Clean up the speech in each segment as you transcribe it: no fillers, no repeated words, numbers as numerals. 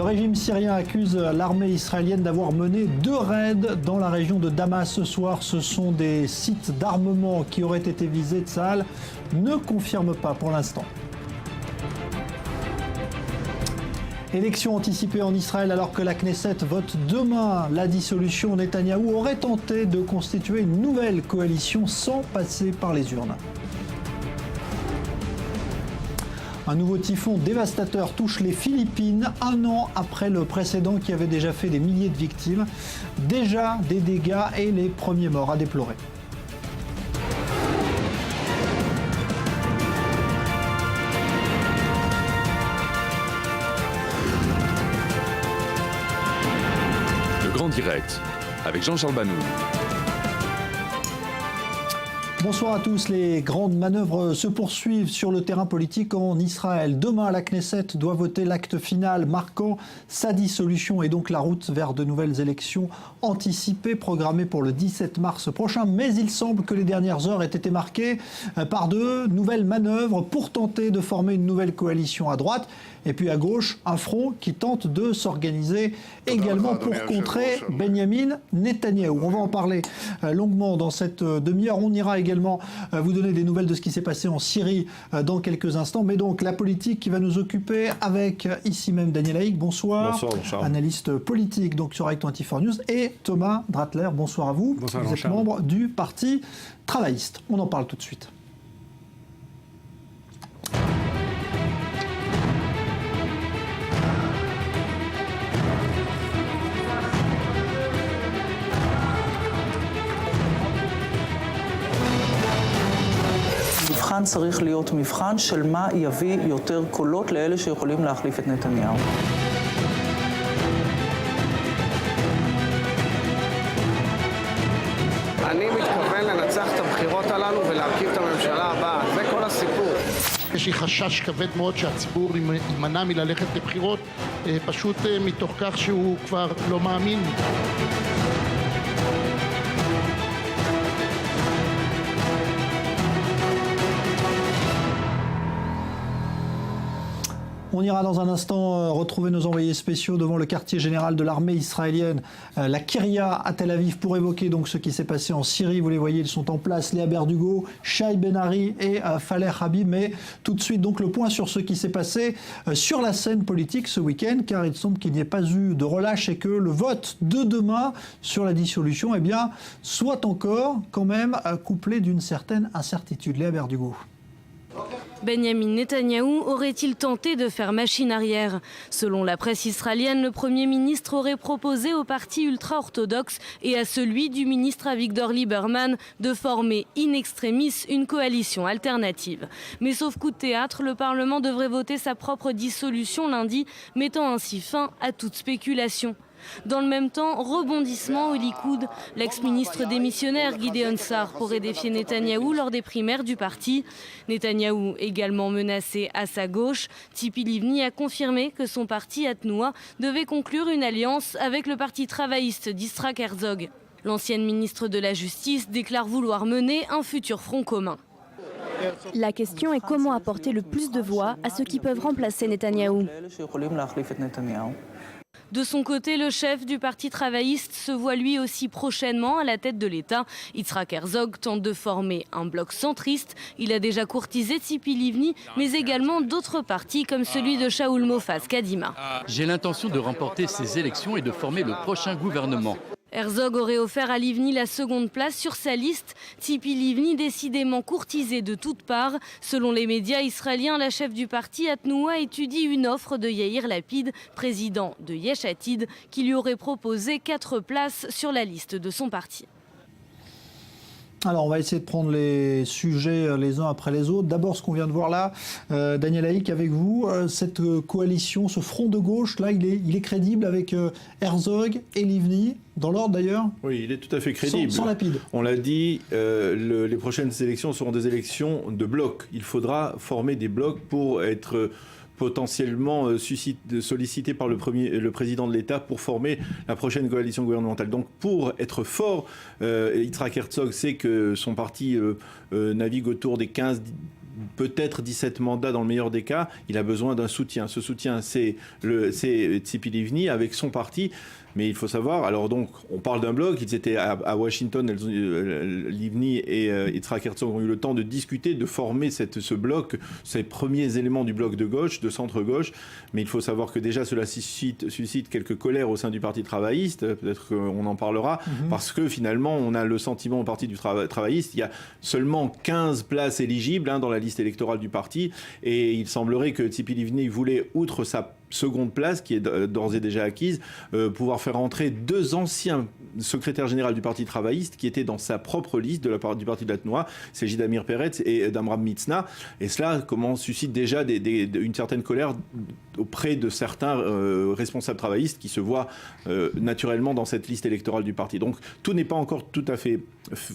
régime syrien accuse l'armée israélienne d'avoir mené 2 raids dans la région de Damas ce soir. Ce sont des sites d'armement qui auraient été visés. Tsahal ne confirme pas pour l'instant. Élection anticipée en Israël alors que la Knesset vote demain la dissolution. Netanyahou aurait tenté de constituer une nouvelle coalition sans passer par les urnes. Un nouveau typhon dévastateur touche les Philippines 1 an après le précédent qui avait déjà fait des milliers de victimes. Déjà des dégâts et les premiers morts à déplorer. Le Grand Direct avec Jean-Charles Banoun. Bonsoir à tous. Les grandes manœuvres se poursuivent sur le terrain politique en Israël. Demain, la Knesset doit voter l'acte final marquant sa dissolution et donc la route vers de nouvelles élections anticipées programmées pour le 17 mars prochain. Mais il semble que les dernières heures aient été marquées par de nouvelles manœuvres pour tenter de former une nouvelle coalition à droite. Et puis à gauche, un front qui tente de s'organiser également pour contrer Benyamin Netanyahou. On va en parler longuement dans cette demi-heure. On ira également vous donner des nouvelles de ce qui s'est passé en Syrie dans quelques instants. Mais donc la politique qui va nous occuper avec ici même Daniel Haïk. Bonsoir. Bonsoir, Jean-Charles. Analyste politique donc sur Actu24 News. Et Thomas Dratler, bonsoir à vous. Bonsoir, vous êtes Jean-Charles. membre du Parti travailliste. On en parle tout de suite. מבחן צריך להיות מבחן של מה יביא יותר קולות לאלה שיכולים להחליף את נתניהו. אני מתכוון לנצח את הבחירות הללו ולהרכיב את הממשלה הבאה. זה כל הסיפור. יש לי חשש כבד מאוד שהציבור יימנע מללכת לבחירות, פשוט מתוך כך שהוא כבר לא מאמין. On ira dans un instant retrouver nos envoyés spéciaux devant le quartier général de l'armée israélienne, la Kiria à Tel Aviv, pour évoquer donc ce qui s'est passé en Syrie. Vous les voyez, ils sont en place, Léa Berdugo, Shai Ben-Ari et Faleh Habib. Mais tout de suite, donc le point sur ce qui s'est passé sur la scène politique ce week-end, car il semble qu'il n'y ait pas eu de relâche et que le vote de demain sur la dissolution, eh bien, soit encore quand même couplé d'une certaine incertitude. Léa Berdugo. Benyamin Netanyahou aurait-il tenté de faire machine arrière? Selon la presse israélienne, le Premier ministre aurait proposé au parti ultra-orthodoxe et à celui du ministre Avigdor Lieberman de former in extremis une coalition alternative. Mais sauf coup de théâtre, le Parlement devrait voter sa propre dissolution lundi, mettant ainsi fin à toute spéculation. Dans le même temps, rebondissement au Likoud. L'ex-ministre démissionnaire Gideon Sa'ar pourrait défier Netanyahou lors des primaires du parti. Netanyahou également menacé à sa gauche. Tzipi Livni a confirmé que son parti Atnoua devait conclure une alliance avec le parti travailliste d'Yitzhak Herzog. L'ancienne ministre de la Justice déclare vouloir mener un futur front commun. La question est comment apporter le plus de voix à ceux qui peuvent remplacer Netanyahou. De son côté, le chef du parti travailliste se voit lui aussi prochainement à la tête de l'État. Yitzhak Herzog tente de former un bloc centriste. Il a déjà courtisé Tzipi Livni, mais également d'autres partis comme celui de Shaul Mofaz Kadima. J'ai l'intention de remporter ces élections et de former le prochain gouvernement. Herzog aurait offert à Livni la seconde place sur sa liste. Tzipi Livni décidément courtisé de toutes parts. Selon les médias israéliens, la chef du parti Atnoua étudie une offre de Yair Lapid, président de Yesh Atid, qui lui aurait proposé 4 places sur la liste de son parti. Alors, on va essayer de prendre les sujets les uns après les autres. D'abord, ce qu'on vient de voir là, Daniel Haïk, avec vous, cette coalition, ce front de gauche, là, il est crédible avec Herzog et Livni, dans l'ordre d'ailleurs? Oui, il est tout à fait crédible. Sans Lapid. On l'a dit, les prochaines élections seront des élections de blocs. Il faudra former des blocs pour être potentiellement sollicité par le président de l'État pour former la prochaine coalition gouvernementale. Donc pour être fort, Yitzhak Herzog sait que son parti navigue autour des peut-être 17 mandats dans le meilleur des cas, il a besoin d'un soutien. Ce soutien, c'est Tzipi Livni avec son parti. Mais il faut savoir, alors donc, on parle d'un bloc, ils étaient à Washington, Livni et Yitzhak Herzog ont eu le temps de discuter, de former ce bloc, ces premiers éléments du bloc de gauche, de centre-gauche. Mais il faut savoir que déjà cela suscite quelques colères au sein du Parti travailliste, peut-être qu'on en parlera, parce que finalement, on a le sentiment au Parti du travailliste, il y a seulement 15 places éligibles dans la liste électorale du parti, et il semblerait que Tzipi Livni voulait, outre sa seconde place, qui est d'ores et déjà acquise, pouvoir faire entrer 2 anciens secrétaires généraux du Parti travailliste qui étaient dans sa propre liste du Parti de la Tnoa. Il s'agit d'Amir Peretz et d'Amram Mitsna. Et cela suscite déjà une certaine colère auprès de certains responsables travaillistes qui se voient naturellement dans cette liste électorale du parti. Donc tout n'est pas encore tout à fait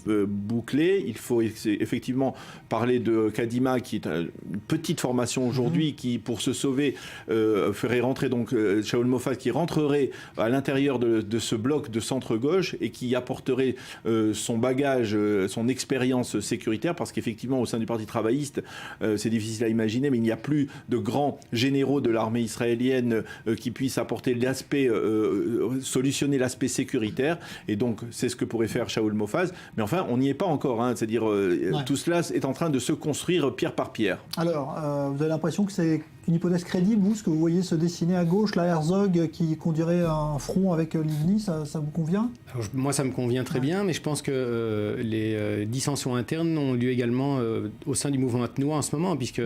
bouclé. Il faut effectivement parler de Kadima, qui est une petite formation aujourd'hui, qui, pour se sauver, ferait rentrer donc Shaul Mofaz, qui rentrerait à l'intérieur de ce bloc de centre-gauche et qui apporterait son bagage, son expérience sécuritaire, parce qu'effectivement, au sein du Parti travailliste, c'est difficile à imaginer, mais il n'y a plus de grands généraux de l'armée israélienne qui puissent apporter solutionner l'aspect sécuritaire. Et donc, c'est ce que pourrait faire Shaul Mofaz. Mais enfin, on n'y est pas encore. C'est-à-dire, tout cela est en train de se construire pierre par pierre. Alors, vous avez l'impression que c'est une hypothèse crédible, vous, ce que vous voyez se dessiner à gauche, là, Herzog qui conduirait un front avec Livni, ça vous convient? Alors, moi, ça me convient très bien, mais je pense que les dissensions internes ont lieu également au sein du mouvement Tnoa en ce moment, puisque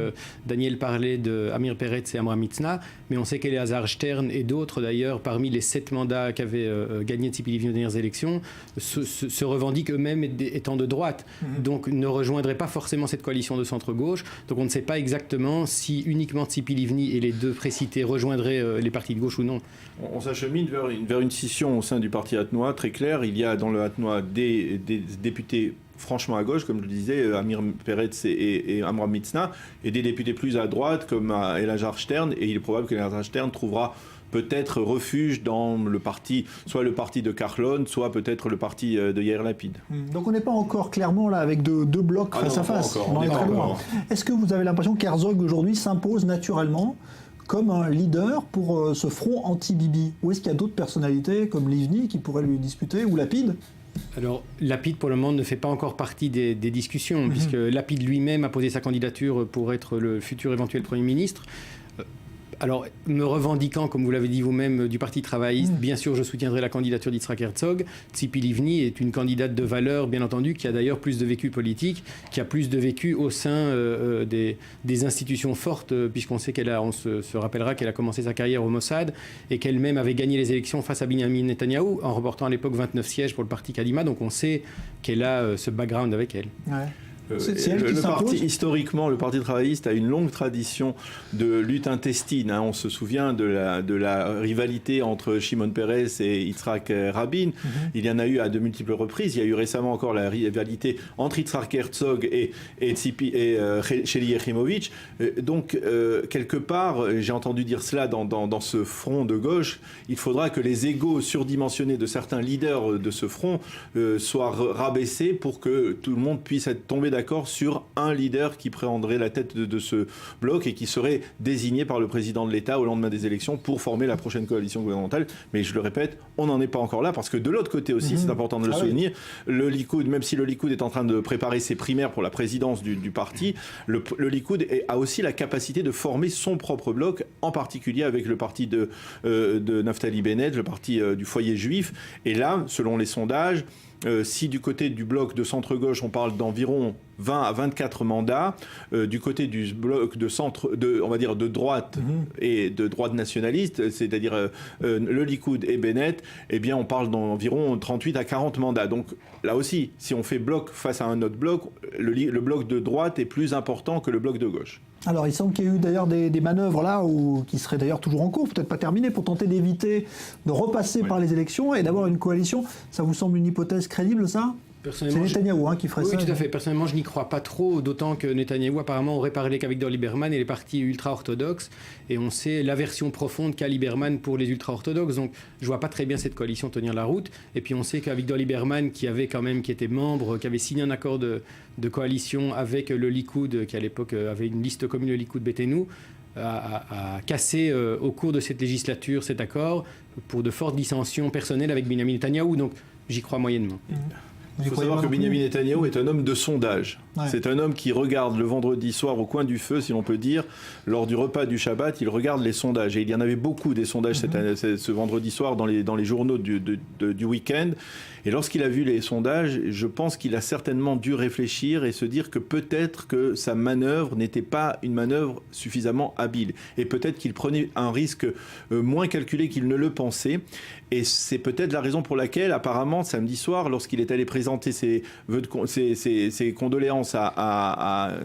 Daniel parlait de Amir Peretz et Amram Mitsna, mais on sait qu'Eleazar Stern et d'autres, d'ailleurs, parmi les 7 mandats qu'avaient gagné Tzipi Livni aux dernières élections, se revendiquent eux-mêmes étant de droite, donc ne rejoindraient pas forcément cette coalition de centre-gauche. Donc on ne sait pas exactement si uniquement Tzipi Livni et les 2 précités rejoindraient les partis de gauche ou non. On s'achemine vers une scission au sein du parti Hatnoa très claire. Il y a dans le Hatnoa des députés franchement à gauche, comme je le disais, Amir Peretz et Amram Mitsna, et des députés plus à droite comme Eleazar Stern, et il est probable qu'Eleazar Stern trouvera peut-être refuge dans le parti, soit le parti de Kahlon, soit peut-être le parti de Yair Lapid. Donc on n'est pas encore clairement là avec deux blocs face à face. On est très loin. Est-ce que vous avez l'impression qu'Herzog aujourd'hui s'impose naturellement comme un leader pour ce front anti-Bibi? Ou est-ce qu'il y a d'autres personnalités comme Livni qui pourraient lui disputer, ou Lapid? Alors, Lapid, pour le moment, ne fait pas encore partie des discussions, puisque Lapid lui-même a posé sa candidature pour être le futur éventuel Premier ministre. Alors, me revendiquant, comme vous l'avez dit vous-même, du Parti travailliste, bien sûr, je soutiendrai la candidature d'Yitzhak Herzog. Tzipi Livni est une candidate de valeur, bien entendu, qui a d'ailleurs plus de vécu politique, qui a plus de vécu au sein des institutions fortes, puisqu'on sait on se rappellera qu'elle a commencé sa carrière au Mossad et qu'elle-même avait gagné les élections face à Benyamin Netanyahou en remportant à l'époque 29 sièges pour le Parti Kadima. Donc on sait qu'elle a ce background avec elle. Ouais. Historiquement, le Parti travailliste a une longue tradition de lutte intestine. On se souvient de la rivalité entre Shimon Peres et Yitzhak Rabin. Il y en a eu à de multiples reprises. Il y a eu récemment encore la rivalité entre Yitzhak Herzog et Sheli Yechimovitch. Donc, quelque part, j'ai entendu dire cela dans ce front de gauche, il faudra que les égos surdimensionnés de certains leaders de ce front soient rabaissés pour que tout le monde puisse tomber d'accord sur un leader qui prendrait la tête de ce bloc et qui serait désigné par le président de l'État au lendemain des élections pour former la prochaine coalition gouvernementale. Mais je le répète, on n'en est pas encore là, parce que de l'autre côté aussi, c'est important de le souligner, le Likoud, même si le Likoud est en train de préparer ses primaires pour la présidence du parti, le Likoud a aussi la capacité de former son propre bloc, en particulier avec le parti de Naftali Bennett, le parti du foyer juif. Et là, selon les sondages, si du côté du bloc de centre-gauche, on parle d'environ 20 à 24 mandats, du côté du bloc de centre, on va dire de droite et de droite nationaliste, c'est-à-dire le Likoud et Bennett, eh bien on parle d'environ 38 à 40 mandats. Donc là aussi, si on fait bloc face à un autre bloc, le bloc de droite est plus important que le bloc de gauche. Alors, il semble qu'il y a eu d'ailleurs des manœuvres là, qui seraient d'ailleurs toujours en cours, peut-être pas terminées, pour tenter d'éviter de repasser par les élections et d'avoir une coalition. Ça vous semble une hypothèse crédible, ça ? C'est Netanyahou qui ferait ça. Oui, tout à fait. Personnellement, je n'y crois pas trop, d'autant que Netanyahou apparemment aurait parlé qu'avec Lieberman et les partis ultra-orthodoxes, et on sait l'aversion profonde qu'a Lieberman pour les ultra-orthodoxes, donc je vois pas très bien cette coalition tenir la route. Et puis on sait qu'avec Lieberman, qui était membre, qui avait signé un accord de coalition avec le Likoud, qui à l'époque avait une liste commune, le Likoud Betenu, a cassé au cours de cette législature cet accord pour de fortes dissensions personnelles avec Benyamin Netanyahou, donc j'y crois moyennement. Il faut savoir que Benyamin Netanyahou est un homme de sondage. Ouais. C'est un homme qui regarde le vendredi soir au coin du feu, si l'on peut dire, lors du repas du Shabbat, il regarde les sondages. Et il y en avait beaucoup des sondages ce vendredi soir dans les journaux du week-end. Et lorsqu'il a vu les sondages, je pense qu'il a certainement dû réfléchir et se dire que peut-être que sa manœuvre n'était pas une manœuvre suffisamment habile. Et peut-être qu'il prenait un risque moins calculé qu'il ne le pensait. Et c'est peut-être la raison pour laquelle, apparemment, samedi soir, lorsqu'il est allé présenter ses condoléances à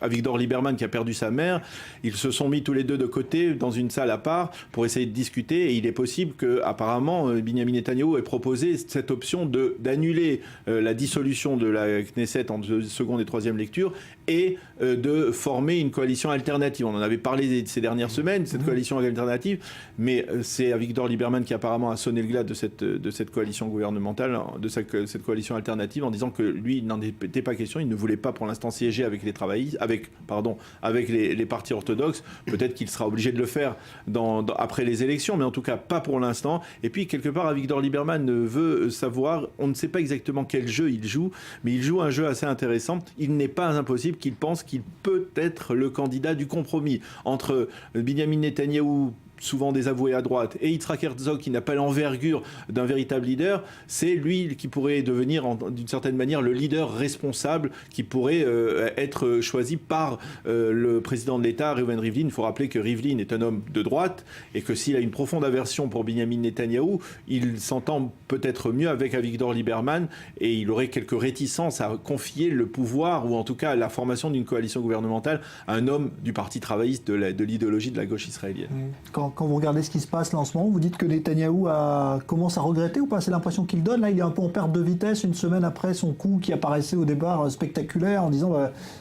Avigdor Lieberman qui a perdu sa mère, ils se sont mis tous les deux de côté dans une salle à part pour essayer de discuter. Et il est possible que, apparemment, Benyamin Netanyahou ait proposé cette option d'annuler la dissolution de la Knesset en seconde et troisième lecture et de former une coalition alternative. On en avait parlé ces dernières semaines, cette coalition alternative, mais c'est Avigdor Lieberman qui apparemment a sonné le glas de cette coalition gouvernementale, de cette coalition alternative, en disant que lui, il n'en était pas question, il ne voulait pas pour l'instant siéger avec les travaillistes, avec les partis orthodoxes. Peut-être qu'il sera obligé de le faire après les élections, mais en tout cas pas pour l'instant. Et puis quelque part, Avigdor Lieberman veut savoir, on ne sait pas exactement quel jeu il joue, mais il joue un jeu assez intéressant. Il n'est pas impossible qu'il pense qu'il peut être le candidat du compromis entre Benyamin Netanyahou, souvent désavoué à droite, et Yitzhak Herzog, qui n'a pas l'envergure d'un véritable leader. C'est lui qui pourrait devenir, d'une certaine manière, le leader responsable qui pourrait être choisi par le président de l'État, Reuven Rivlin. Il faut rappeler que Rivlin est un homme de droite et que s'il a une profonde aversion pour Benyamin Netanyahou, il s'entend peut-être mieux avec Avigdor Lieberman et il aurait quelques réticences à confier le pouvoir, ou en tout cas la formation d'une coalition gouvernementale, à un homme du parti travailliste de l'idéologie de la gauche israélienne. Quand vous regardez ce qui se passe là en ce moment, vous dites que Netanyahou commence à regretter ou pas? C'est l'impression qu'il donne. Là, il est un peu en perte de vitesse une semaine après son coup qui apparaissait au départ spectaculaire en disant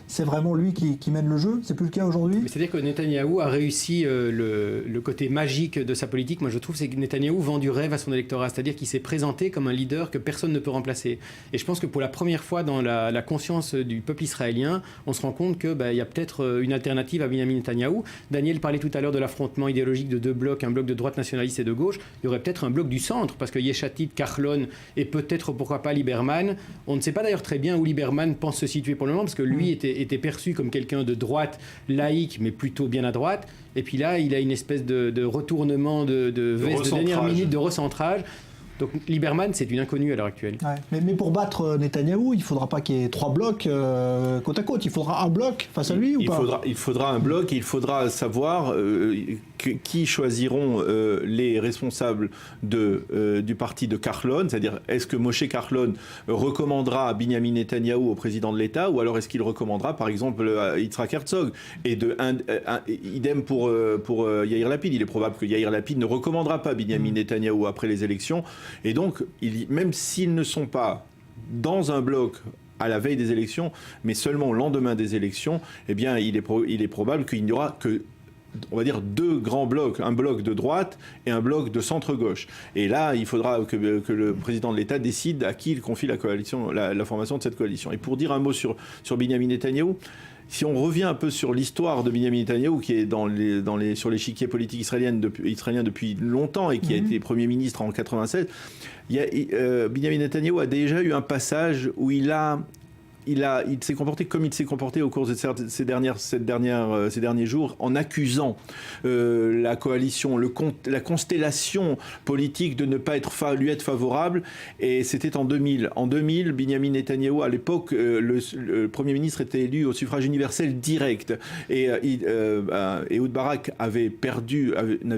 c'est vraiment lui qui mène le jeu. C'est plus le cas aujourd'hui. C'est-à-dire que Netanyahou a réussi le côté magique de sa politique. Moi, je trouve c'est que Netanyahou vend du rêve à son électorat. C'est-à-dire qu'il s'est présenté comme un leader que personne ne peut remplacer. Et je pense que pour la première fois dans la conscience du peuple israélien, on se rend compte qu'il y a peut-être une alternative à Benyamin Netanyahou. Daniel parlait tout à l'heure de l'affrontement idéologique de deux blocs, un bloc de droite nationaliste et de gauche. Il y aurait peut-être un bloc du centre, parce que Yesh Atid, Kahlon et peut-être, pourquoi pas, Lieberman. On ne sait pas d'ailleurs très bien où Lieberman pense se situer pour le moment, parce que lui était perçu comme quelqu'un de droite, laïque, mais plutôt bien à droite. Et puis là, il a une espèce de retournement de veste de dernière minute, de recentrage. Donc Lieberman, c'est une inconnue à l'heure actuelle. Ouais. Mais pour battre Netanyahou, il ne faudra pas qu'il y ait trois blocs côte à côte. Il faudra un bloc face à lui ou pas? Il faudra un bloc et il faudra savoir qui choisiront les responsables du parti de Kahlon. C'est-à-dire, est-ce que Moshe Kahlon recommandera Benyamin Netanyahou au président de l'État, ou alors est-ce qu'il recommandera par exemple Yitzhak Herzog? Et idem pour Yair Lapid. Il est probable que Yair Lapid ne recommandera pas Benyamin Netanyahou après les élections. Et donc, même s'ils ne sont pas dans un bloc à la veille des élections, mais seulement au lendemain des élections, eh bien, il est probable qu'il n'y aura que, on va dire, deux grands blocs, un bloc de droite et un bloc de centre-gauche. Et là, il faudra que le président de l'État décide à qui il confie la formation de cette coalition. Et pour dire un mot sur Benyamin Netanyahou, si on revient un peu sur l'histoire de Benyamin Netanyahou, qui est sur l'échiquier politique israélien depuis longtemps et qui a été Premier ministre en 1996, Benyamin Netanyahou a déjà eu un passage où il s'est comporté comme il s'est comporté au cours de ces derniers jours, en accusant la coalition, la constellation politique de ne pas lui être favorable. Et c'était en 2000. En 2000, Benyamin Netanyahou, à l'époque, le Premier ministre était élu au suffrage universel direct. Et Ehud Barak n'avait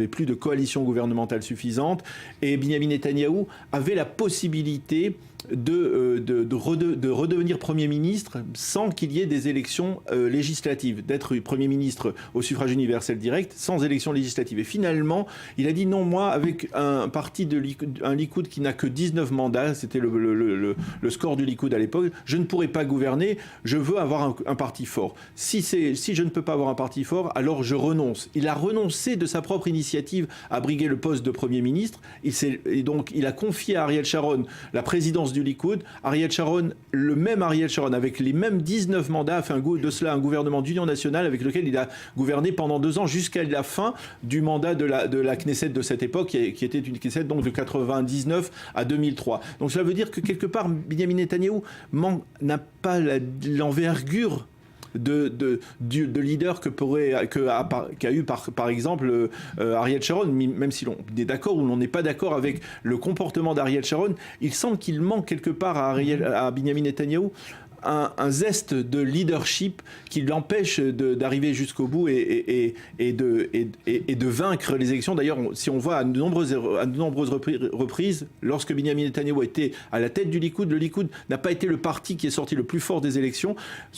plus de coalition gouvernementale suffisante. Et Benyamin Netanyahou avait la possibilité de redevenir Premier ministre sans qu'il y ait des élections législatives, d'être Premier ministre au suffrage universel direct sans élections législatives. Et finalement, il a dit non, moi, avec un parti un Likoud qui n'a que 19 mandats, c'était le score du Likoud à l'époque, je ne pourrai pas gouverner, je veux avoir un parti fort. Si je ne peux pas avoir un parti fort, alors je renonce. Il a renoncé de sa propre initiative à briguer le poste de Premier ministre, et donc il a confié à Ariel Sharon la présidence du Likoud. Ariel Sharon, le même Ariel Sharon, avec les mêmes 19 mandats, a fait de cela un gouvernement d'union nationale avec lequel il a gouverné pendant 2 ans jusqu'à la fin du mandat de la Knesset de cette époque, qui était une Knesset donc de 99 à 2003. Donc cela veut dire que quelque part, Benyamin Netanyahou n'a pas l'envergure de leader qu'a eu par exemple Ariel Sharon, même si l'on est d'accord ou l'on n'est pas d'accord avec le comportement d'Ariel Sharon, il semble qu'il manque quelque part à Benyamin Netanyahou un zeste de leadership qui l'empêche d'arriver jusqu'au bout et de vaincre les élections. D'ailleurs, si on voit à de nombreuses reprises, lorsque Benyamin Netanyahou était à la tête du Likoud, le Likoud n'a pas été le parti qui est sorti le plus fort des élections,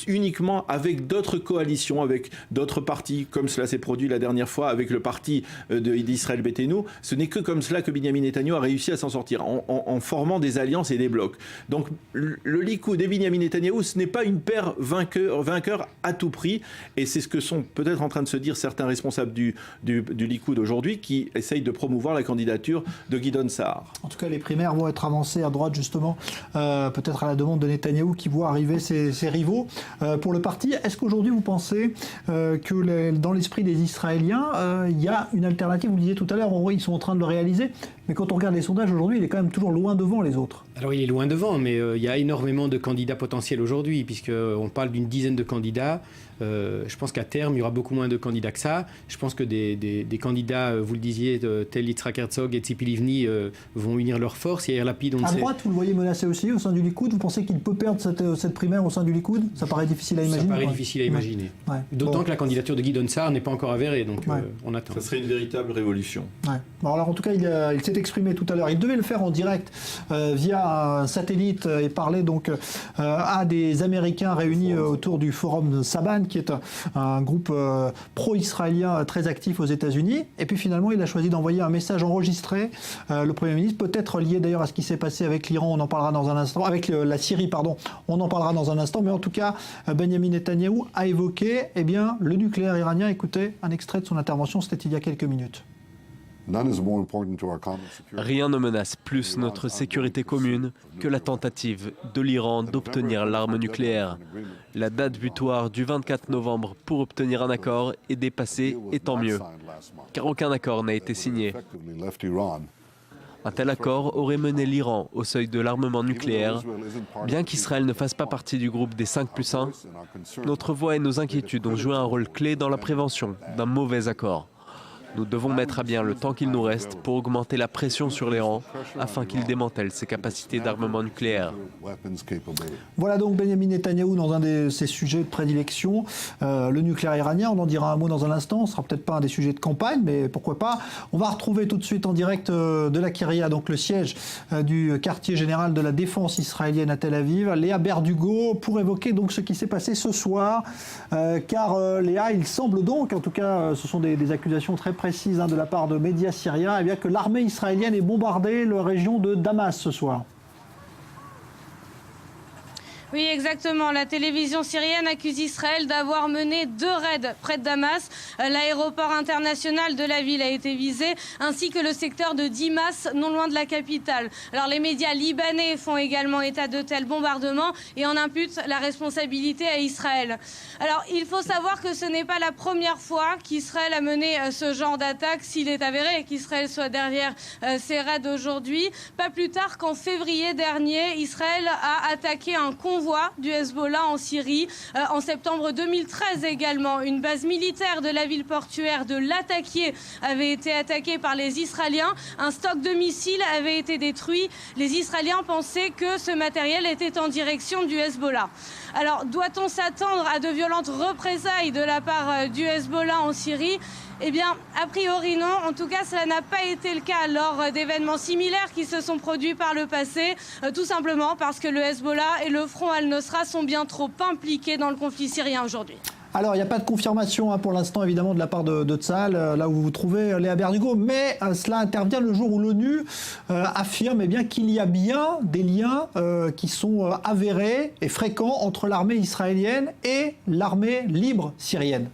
uniquement avec d'autres coalitions, avec d'autres partis, comme cela s'est produit la dernière fois avec le parti d'Israël Beiteinu. Ce n'est que comme cela que Benyamin Netanyahou a réussi à s'en sortir, en formant des alliances et des blocs. Donc le Likoud et Benyamin Netanyahou, ce n'est pas une paire vainqueur à tout prix, et c'est ce que sont peut-être en train de se dire certains responsables du Likoud aujourd'hui, qui essayent de promouvoir la candidature de Gideon Sa'ar. En tout cas, les primaires vont être avancées à droite, justement, peut-être à la demande de Netanyahou, qui voit arriver ses rivaux pour le parti. Est-ce qu'aujourd'hui, vous pensez que dans l'esprit des Israéliens, il y a une alternative? Vous le disiez tout à l'heure, ils sont en train de le réaliser, mais quand on regarde les sondages aujourd'hui, il est quand même toujours loin devant les autres. Alors il est loin devant, mais il y a énormément de candidats potentiels aujourd'hui, puisqu'on parle d'une dizaine de candidats. Je pense qu'à terme, il y aura beaucoup moins de candidats que ça. Je pense que des candidats, vous le disiez, tels Yitzhak Herzog et Tzipi Livni, vont unir leurs forces. Yair Lapid, on ne sait... À droite, vous le voyez menacé aussi au sein du Likoud. Vous pensez qu'il peut perdre cette primaire au sein du Likoud? Ça paraît difficile à imaginer. Ça paraît difficile à imaginer. Ouais. D'autant que la candidature de Gideon Sa'ar n'est pas encore avérée, donc on attend. Ça serait une véritable révolution. Ouais. Bon, alors en tout cas, il s'est exprimé tout à l'heure. Il devait le faire en direct via un satellite et parler donc à des Américains réunis autour du forum Saban, qui est un groupe pro-israélien très actif aux États-Unis. Et puis finalement, il a choisi d'envoyer un message enregistré, le Premier ministre, peut-être lié d'ailleurs à ce qui s'est passé avec l'Iran, on en parlera dans un instant, avec la Syrie, pardon, on en parlera dans un instant. Mais en tout cas, Benyamin Netanyahou a évoqué le nucléaire iranien. Écoutez un extrait de son intervention, c'était il y a quelques minutes. Rien ne menace plus notre sécurité commune que la tentative de l'Iran d'obtenir l'arme nucléaire. La date butoir du 24 novembre pour obtenir un accord est dépassée, et tant mieux, car aucun accord n'a été signé. Un tel accord aurait mené l'Iran au seuil de l'armement nucléaire. Bien qu'Israël ne fasse pas partie du groupe des 5+1, notre voix et nos inquiétudes ont joué un rôle clé dans la prévention d'un mauvais accord. Nous devons mettre à bien le temps qu'il nous reste pour augmenter la pression sur l'Iran afin qu'il démantèle ses capacités d'armement nucléaire. Voilà donc Benyamin Netanyahou dans un de ses sujets de prédilection, le nucléaire iranien. On en dira un mot dans un instant. Ce sera peut-être pas un des sujets de campagne, mais pourquoi pas. On va retrouver tout de suite en direct de la Kiria, donc le siège du quartier général de la défense israélienne à Tel Aviv, Léa Berdugo, pour évoquer donc ce qui s'est passé ce soir. Car Léa, il semble donc, en tout cas, ce sont des accusations très précises de la part de médias syriens, que l'armée israélienne ait bombardé la région de Damas ce soir. Oui, exactement. La télévision syrienne accuse Israël d'avoir mené 2 raids près de Damas. L'aéroport international de la ville a été visé, ainsi que le secteur de Dimas, non loin de la capitale. Alors les médias libanais font également état de tels bombardements et en imputent la responsabilité à Israël. Alors il faut savoir que ce n'est pas la première fois qu'Israël a mené ce genre d'attaque, s'il est avéré qu'Israël soit derrière ces raids aujourd'hui. Pas plus tard qu'en février dernier, Israël a attaqué un convoi du Hezbollah en Syrie. En septembre 2013 également, une base militaire de la ville portuaire de Latakia avait été attaquée par les Israéliens. Un stock de missiles avait été détruit. Les Israéliens pensaient que ce matériel était en direction du Hezbollah. Alors, doit-on s'attendre à de violentes représailles de la part du Hezbollah en Syrie ? Eh bien, a priori non. En tout cas, cela n'a pas été le cas lors d'événements similaires qui se sont produits par le passé, tout simplement parce que le Hezbollah et le Front Al-Nosra sont bien trop impliqués dans le conflit syrien aujourd'hui. Alors, il n'y a pas de confirmation pour l'instant, évidemment, de la part de Tsahal, là où vous vous trouvez, Léa Berdugo, mais cela intervient le jour où l'ONU affirme qu'il y a bien des liens qui sont avérés et fréquents entre l'armée israélienne et l'armée libre syrienne.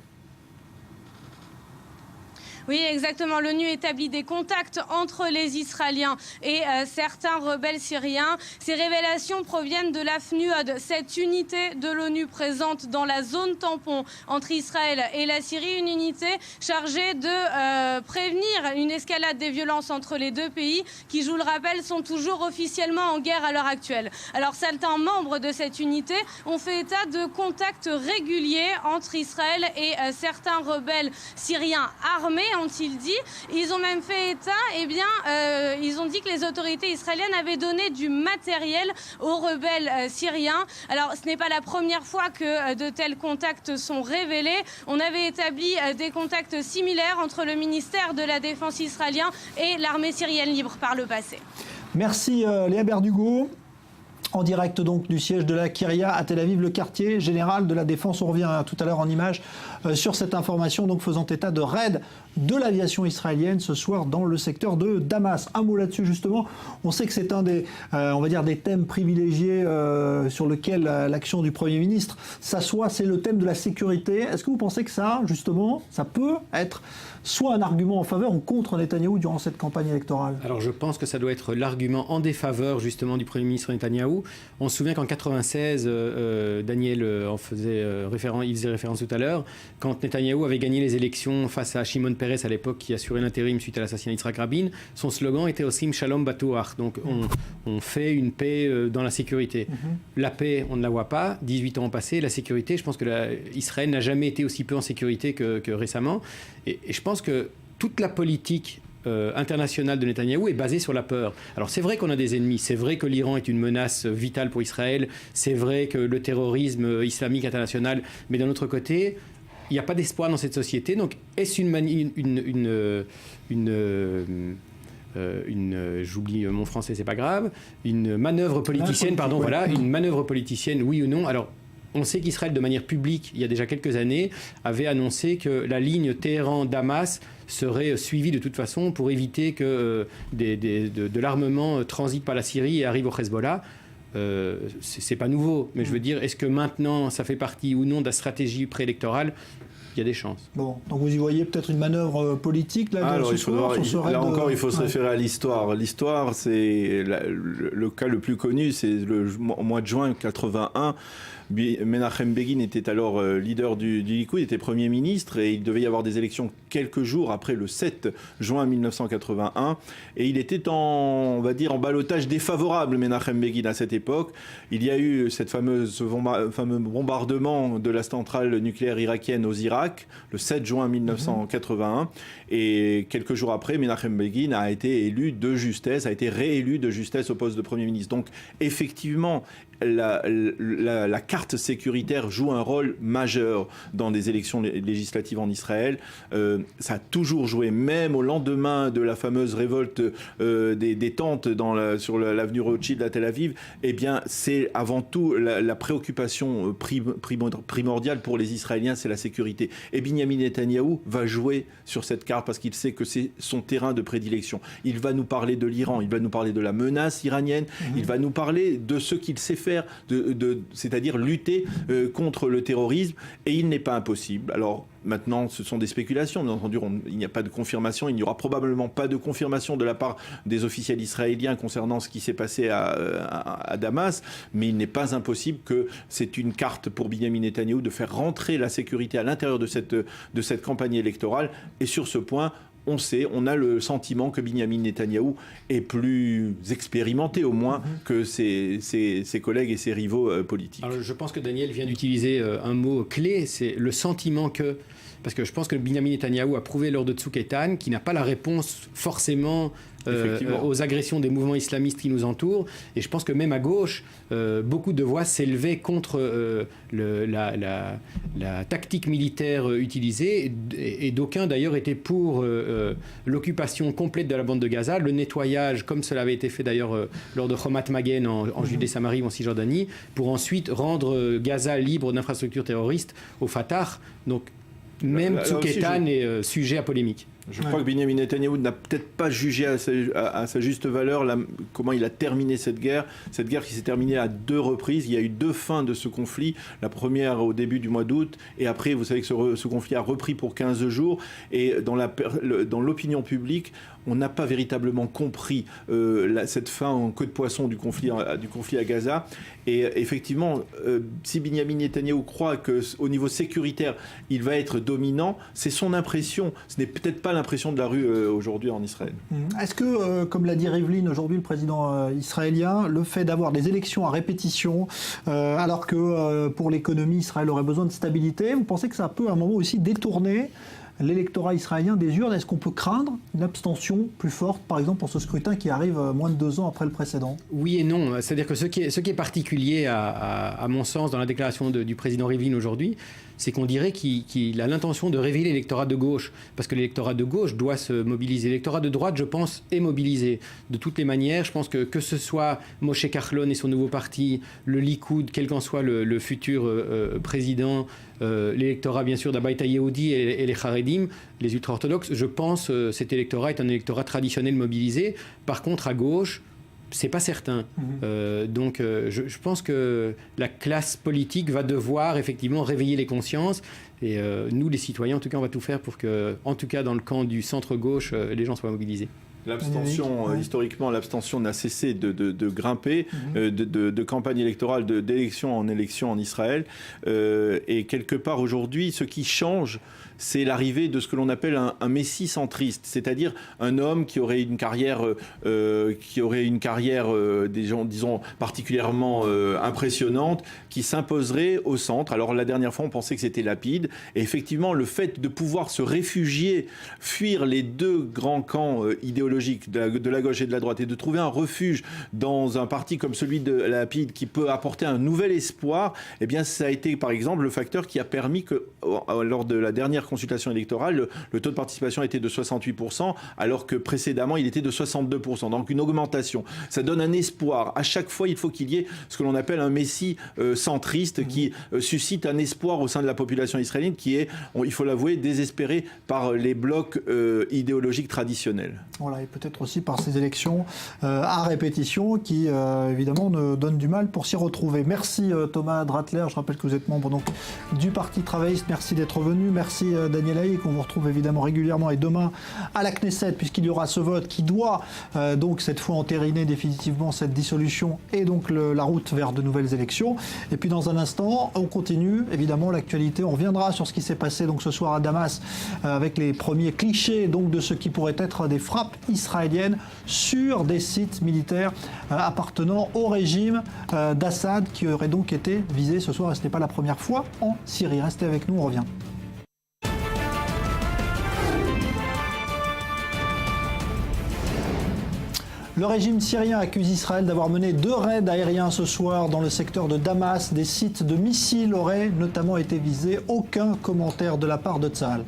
Oui, exactement. L'ONU établit des contacts entre les Israéliens et certains rebelles syriens. Ces révélations proviennent de l'AFNUOD, cette unité de l'ONU présente dans la zone tampon entre Israël et la Syrie, une unité chargée de prévenir une escalade des violences entre les deux pays qui, je vous le rappelle, sont toujours officiellement en guerre à l'heure actuelle. Alors, certains membres de cette unité ont fait état de contacts réguliers entre Israël et certains rebelles syriens armés, ont-ils dit. Ils ont même fait état, ils ont dit que les autorités israéliennes avaient donné du matériel aux rebelles syriens. Alors, ce n'est pas la première fois que de tels contacts sont révélés. On avait établi des contacts similaires entre le ministère de la Défense israélien et l'armée syrienne libre par le passé. Merci Léa Berdugo. En direct donc du siège de la Kiria à Tel Aviv, le quartier général de la Défense. On revient tout à l'heure en images sur cette information, donc faisant état de raids de l'aviation israélienne ce soir dans le secteur de Damas. Un mot là-dessus justement. On sait que c'est un des, des thèmes privilégiés sur lequel l'action du Premier ministre s'assoit. C'est le thème de la sécurité. Est-ce que vous pensez que ça, justement, ça peut être soit un argument en faveur ou contre Netanyahou durant cette campagne électorale? Alors je pense que ça doit être l'argument en défaveur justement du Premier ministre Netanyahou. On se souvient qu'en 1996, Daniel en faisait référence tout à l'heure, quand Netanyahou avait gagné les élections face à Shimon Peres à l'époque qui assurait l'intérim suite à l'assassinat d'Yitzhak Rabin, son slogan était Osim Shalom Batuach, donc on fait une paix dans la sécurité. La paix, on ne la voit pas, 18 ans ont passé, la sécurité, je pense que Israël n'a jamais été aussi peu en sécurité que récemment, et je pense que toute la politique internationale de Netanyahou est basée sur la peur. Alors c'est vrai qu'on a des ennemis, c'est vrai que l'Iran est une menace vitale pour Israël, c'est vrai que le terrorisme islamique international, mais d'un autre côté, il n'y a pas d'espoir dans cette société. Donc est-ce j'oublie mon français, c'est pas grave, une manœuvre politicienne, une manœuvre politicienne, oui ou non? Alors on sait qu'Israël, de manière publique, il y a déjà quelques années, avait annoncé que la ligne Téhéran-Damas serait suivie de toute façon pour éviter que de l'armement transite par la Syrie et arrive au Hezbollah. C'est pas nouveau, mais je veux dire, est-ce que maintenant ça fait partie ou non de la stratégie préélectorale? Il y a des chances. Bon, donc vous y voyez peut-être une manœuvre politique là, alors, ce soir, encore, il faut se référer à l'histoire. L'histoire, c'est le cas le plus connu, c'est le mois de juin 1981. Menachem Begin était alors leader du Likoud, il était Premier ministre et il devait y avoir des élections quelques jours après le 7 juin 1981 et il était en ballottage défavorable, Menachem Begin, à cette époque. Il y a eu cette fameux bombardement de la centrale nucléaire irakienne aux Irak le 7 juin 1981 et quelques jours après, Menachem Begin a été élu de justesse, a été réélu de justesse au poste de Premier ministre. Donc effectivement, la carte sécuritaire joue un rôle majeur dans des élections législatives en Israël. Ça a toujours joué, même au lendemain de la fameuse révolte des tentes sur l'avenue Rothschild à Tel Aviv. Eh bien, c'est avant tout la préoccupation primordiale pour les Israéliens, c'est la sécurité. Et Binyamin Netanyahou va jouer sur cette carte parce qu'il sait que c'est son terrain de prédilection. Il va nous parler de l'Iran, il va nous parler de la menace iranienne, il va nous parler de ce qu'il sait faire, c'est-à-dire lutter contre le terrorisme, et il n'est pas impossible. Alors maintenant, ce sont des spéculations, bien entendu, il n'y a pas de confirmation, il n'y aura probablement pas de confirmation de la part des officiels israéliens concernant ce qui s'est passé à Damas, mais il n'est pas impossible que c'est une carte pour Binyamin Netanyahou de faire rentrer la sécurité à l'intérieur de cette campagne électorale, et sur ce point, on a le sentiment que Binyamin Netanyahou est plus expérimenté au moins que ses collègues et ses rivaux politiques. Alors, je pense que Daniel vient d'utiliser un mot clé, c'est le sentiment que... Parce que je pense que Binyamin Netanyahou a prouvé lors de Tzuk Eitan qu'il n'a pas la réponse forcément aux agressions des mouvements islamistes qui nous entourent. Et je pense que même à gauche, beaucoup de voix s'élevaient contre la tactique militaire utilisée. Et d'aucuns d'ailleurs étaient pour l'occupation complète de la bande de Gaza, le nettoyage, comme cela avait été fait d'ailleurs lors de Chomat Magen en Judée-Samarie ou en Cisjordanie, pour ensuite rendre Gaza libre d'infrastructures terroristes au Fatah. Donc même Tzuk Eitan est sujet à polémique. Je crois que Benyamin Netanyahou n'a peut-être pas jugé à sa juste valeur comment il a terminé cette guerre qui s'est terminée à 2 reprises. Il y a eu 2 fins de ce conflit. La première au début du mois d'août, et après, vous savez que ce conflit a repris pour 15 jours. Et dans l'opinion publique, on n'a pas véritablement compris cette fin en queue de poisson du conflit à Gaza. Et effectivement, si Benyamin Netanyahou croit qu'au niveau sécuritaire, il va être dominant, c'est son impression. Ce n'est peut-être pas l'impression de la rue aujourd'hui en Israël. Est-ce que, comme l'a dit Rivlin aujourd'hui, le président israélien, le fait d'avoir des élections à répétition, alors que pour l'économie, Israël aurait besoin de stabilité, vous pensez que ça peut à un moment aussi détourner l'électorat israélien des urnes? Est-ce qu'on peut craindre une abstention plus forte, par exemple, pour ce scrutin qui arrive moins de 2 ans après le précédent? Oui et non. C'est-à-dire que ce qui est particulier, à mon sens, dans la déclaration du président Rivlin aujourd'hui, c'est qu'on dirait qu'il a l'intention de révéler l'électorat de gauche, parce que l'électorat de gauche doit se mobiliser. L'électorat de droite, je pense, est mobilisé. De toutes les manières, je pense que ce soit Moshe Kahlon et son nouveau parti, le Likoud, quel qu'en soit le futur président, l'électorat bien sûr d'Abayta Yehudi et les Haredim, les ultra-orthodoxes, je pense que cet électorat est un électorat traditionnel mobilisé. Par contre, à gauche, c'est pas certain. Donc je pense que la classe politique va devoir effectivement réveiller les consciences. Et nous, les citoyens, en tout cas, on va tout faire pour que, en tout cas dans le camp du centre-gauche, les gens soient mobilisés. L'abstention, historiquement, l'abstention n'a cessé de grimper, de campagne électorale, d'élection en élection en Israël. Et quelque part, aujourd'hui, ce qui change, c'est l'arrivée de ce que l'on appelle un messie centriste, c'est-à-dire un homme qui aurait une carrière, disons, particulièrement impressionnante, qui s'imposerait au centre. Alors la dernière fois, on pensait que c'était Lapid. Et effectivement, le fait de pouvoir se réfugier, fuir les 2 grands camps idéologiques de la gauche et de la droite, et de trouver un refuge dans un parti comme celui de Lapid qui peut apporter un nouvel espoir, eh bien ça a été par exemple le facteur qui a permis que, lors de la dernière consultation électorale, le taux de participation était de 68%, alors que précédemment il était de 62%. Donc une augmentation. Ça donne un espoir. À chaque fois, il faut qu'il y ait ce que l'on appelle un messie centriste qui suscite un espoir au sein de la population israélienne qui est, il faut l'avouer, désespéré par les blocs idéologiques traditionnels. Voilà, et peut-être aussi par ces élections à répétition qui, évidemment, nous donnent du mal pour s'y retrouver. Merci Thomas Dratler, je rappelle que vous êtes membre donc, du Parti travailliste. Merci d'être venu. Merci Daniel Haïk, on vous retrouve évidemment régulièrement et demain à la Knesset, puisqu'il y aura ce vote qui doit donc cette fois entériner définitivement cette dissolution et donc la route vers de nouvelles élections. Et puis dans un instant, on continue évidemment l'actualité. On reviendra sur ce qui s'est passé donc ce soir à Damas avec les premiers clichés donc de ce qui pourrait être des frappes israéliennes sur des sites militaires appartenant au régime d'Assad qui aurait donc été visé ce soir. Et ce n'est pas la première fois en Syrie. Restez avec nous, on revient. Le régime syrien accuse Israël d'avoir mené 2 raids aériens ce soir dans le secteur de Damas. Des sites de missiles auraient notamment été visés. Aucun commentaire de la part de Tsahal.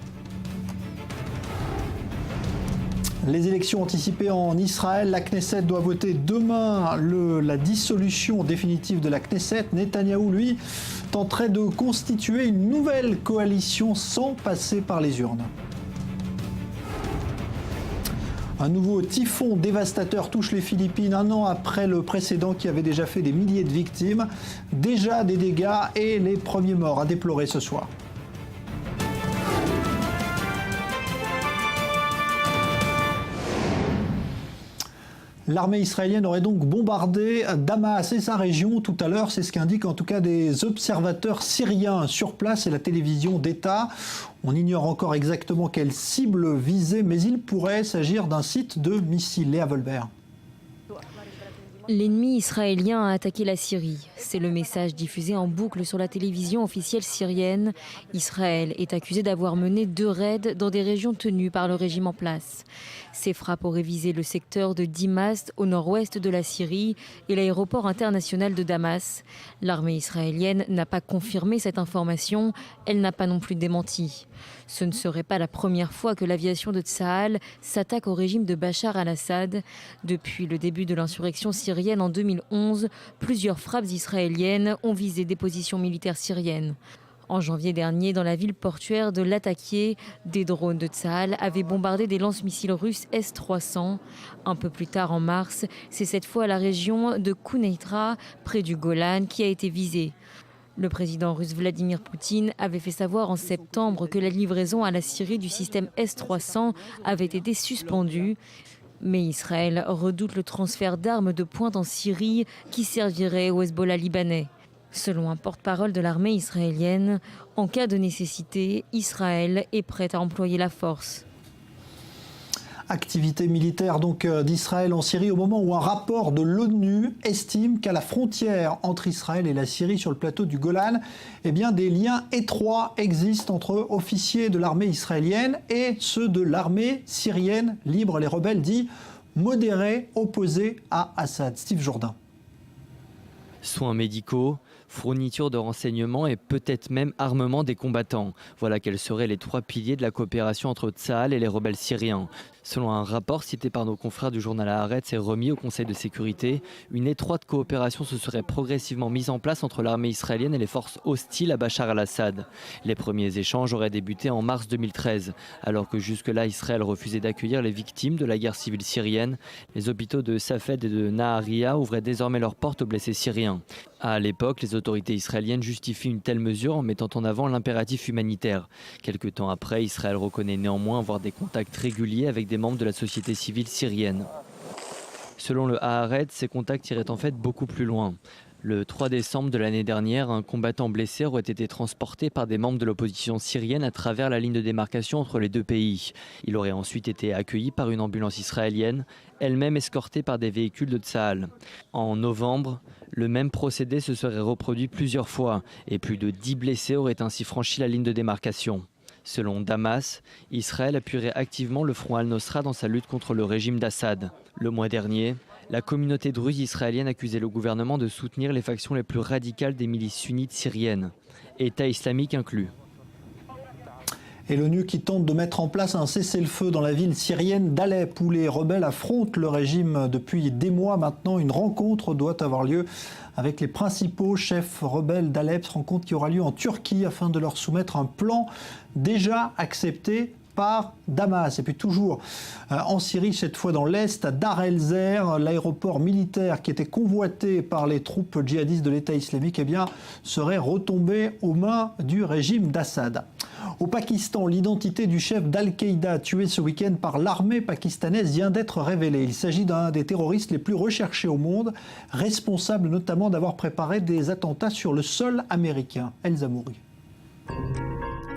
Les élections anticipées en Israël, la Knesset doit voter demain la dissolution définitive de la Knesset. Netanyahou, lui, tenterait de constituer une nouvelle coalition sans passer par les urnes. Un nouveau typhon dévastateur touche les Philippines 1 an après le précédent qui avait déjà fait des milliers de victimes. Déjà des dégâts et les premiers morts à déplorer ce soir. L'armée israélienne aurait donc bombardé Damas et sa région tout à l'heure. C'est ce qu'indiquent en tout cas des observateurs syriens sur place et la télévision d'État. On ignore encore exactement quelle cible visée, mais il pourrait s'agir d'un site de missiles. Léa Volbert. L'ennemi israélien a attaqué la Syrie. C'est le message diffusé en boucle sur la télévision officielle syrienne. Israël est accusé d'avoir mené 2 raids dans des régions tenues par le régime en place. Ces frappes auraient visé le secteur de Dimast au nord-ouest de la Syrie et l'aéroport international de Damas. L'armée israélienne n'a pas confirmé cette information, elle n'a pas non plus démenti. Ce ne serait pas la première fois que l'aviation de Tsahal s'attaque au régime de Bachar al-Assad. Depuis le début de l'insurrection syrienne en 2011, plusieurs frappes israéliennes ont visé des positions militaires syriennes. En janvier dernier, dans la ville portuaire de Latakia, des drones de Tsahal avaient bombardé des lance-missiles russes S-300. Un peu plus tard, en mars, c'est cette fois la région de Quneitra, près du Golan, qui a été visée. Le président russe Vladimir Poutine avait fait savoir en septembre que la livraison à la Syrie du système S-300 avait été suspendue. Mais Israël redoute le transfert d'armes de pointe en Syrie qui servirait au Hezbollah libanais. Selon un porte-parole de l'armée israélienne, en cas de nécessité, Israël est prêt à employer la force. Activité militaire donc d'Israël en Syrie au moment où un rapport de l'ONU estime qu'à la frontière entre Israël et la Syrie sur le plateau du Golan, eh bien, des liens étroits existent entre officiers de l'armée israélienne et ceux de l'armée syrienne libre, les rebelles dits modérés opposés à Assad. Steve Jourdain. Soins médicaux, fourniture de renseignements et peut-être même armement des combattants. Voilà quels seraient les 3 piliers de la coopération entre Tsahal et les rebelles syriens. Selon un rapport cité par nos confrères du journal Haaretz et remis au Conseil de sécurité, une étroite coopération se serait progressivement mise en place entre l'armée israélienne et les forces hostiles à Bachar al-Assad. Les premiers échanges auraient débuté en mars 2013, alors que jusque-là Israël refusait d'accueillir les victimes de la guerre civile syrienne. Les hôpitaux de Safed et de Naharia ouvraient désormais leurs portes aux blessés syriens. À l'époque, les autorités israéliennes justifient une telle mesure en mettant en avant l'impératif humanitaire. Quelque temps après, Israël reconnaît néanmoins avoir des contacts réguliers avec des membres de la société civile syrienne. Selon le Haaretz, ces contacts iraient en fait beaucoup plus loin. Le 3 décembre de l'année dernière, un combattant blessé aurait été transporté par des membres de l'opposition syrienne à travers la ligne de démarcation entre les 2 pays. Il aurait ensuite été accueilli par une ambulance israélienne, elle-même escortée par des véhicules de Tsahal. En novembre, le même procédé se serait reproduit plusieurs fois et plus de 10 blessés auraient ainsi franchi la ligne de démarcation. Selon Damas, Israël appuierait activement le front al-Nosra dans sa lutte contre le régime d'Assad. Le mois dernier, la communauté druze israélienne accusait le gouvernement de soutenir les factions les plus radicales des milices sunnites syriennes, État islamique inclus. Et l'ONU qui tente de mettre en place un cessez-le-feu dans la ville syrienne d'Alep où les rebelles affrontent le régime depuis des mois maintenant. Une rencontre doit avoir lieu avec les principaux chefs rebelles d'Alep, rencontre qui aura lieu en Turquie afin de leur soumettre un plan déjà accepté par Damas. Et puis toujours en Syrie, cette fois dans l'Est, à Dar el-Zer, l'aéroport militaire qui était convoité par les troupes djihadistes de l'État islamique, eh bien, serait retombé aux mains du régime d'Assad. Au Pakistan, l'identité du chef d'Al-Qaïda tué ce week-end par l'armée pakistanaise vient d'être révélée. Il s'agit d'un des terroristes les plus recherchés au monde, responsable notamment d'avoir préparé des attentats sur le sol américain. Elsa Mouri.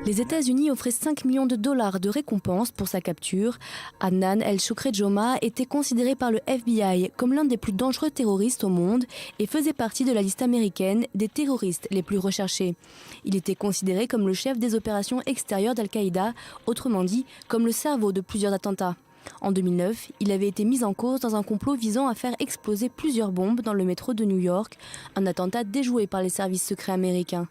Les États-Unis offraient 5 millions de dollars de récompense pour sa capture. Adnan El-Shukri Joma était considéré par le FBI comme l'un des plus dangereux terroristes au monde et faisait partie de la liste américaine des terroristes les plus recherchés. Il était considéré comme le chef des opérations extérieures d'Al-Qaïda, autrement dit comme le cerveau de plusieurs attentats. En 2009, il avait été mis en cause dans un complot visant à faire exploser plusieurs bombes dans le métro de New York, un attentat déjoué par les services secrets américains.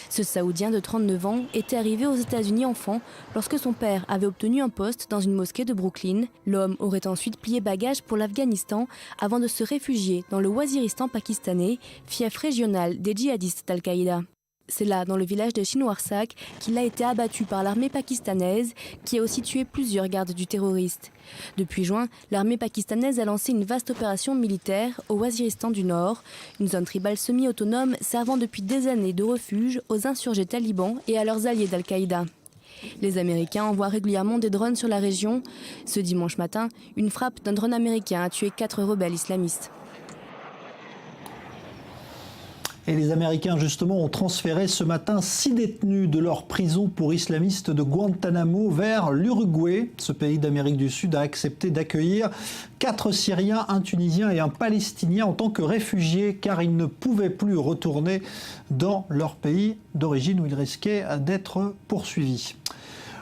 Ce Saoudien de 39 ans était arrivé aux États-Unis enfant lorsque son père avait obtenu un poste dans une mosquée de Brooklyn. L'homme aurait ensuite plié bagage pour l'Afghanistan avant de se réfugier dans le Waziristan pakistanais, fief régional des djihadistes d'Al-Qaïda. C'est là, dans le village de Shinwarsak, qu'il a été abattu par l'armée pakistanaise, qui a aussi tué plusieurs gardes du terroriste. Depuis juin, l'armée pakistanaise a lancé une vaste opération militaire au Waziristan du Nord, une zone tribale semi-autonome servant depuis des années de refuge aux insurgés talibans et à leurs alliés d'Al-Qaïda. Les Américains envoient régulièrement des drones sur la région. Ce dimanche matin, une frappe d'un drone américain a tué 4 rebelles islamistes. Et les Américains, justement, ont transféré ce matin 6 détenus de leur prison pour islamistes de Guantanamo vers l'Uruguay. Ce pays d'Amérique du Sud a accepté d'accueillir 4 Syriens, un Tunisien et un Palestinien en tant que réfugiés, car ils ne pouvaient plus retourner dans leur pays d'origine où ils risquaient d'être poursuivis.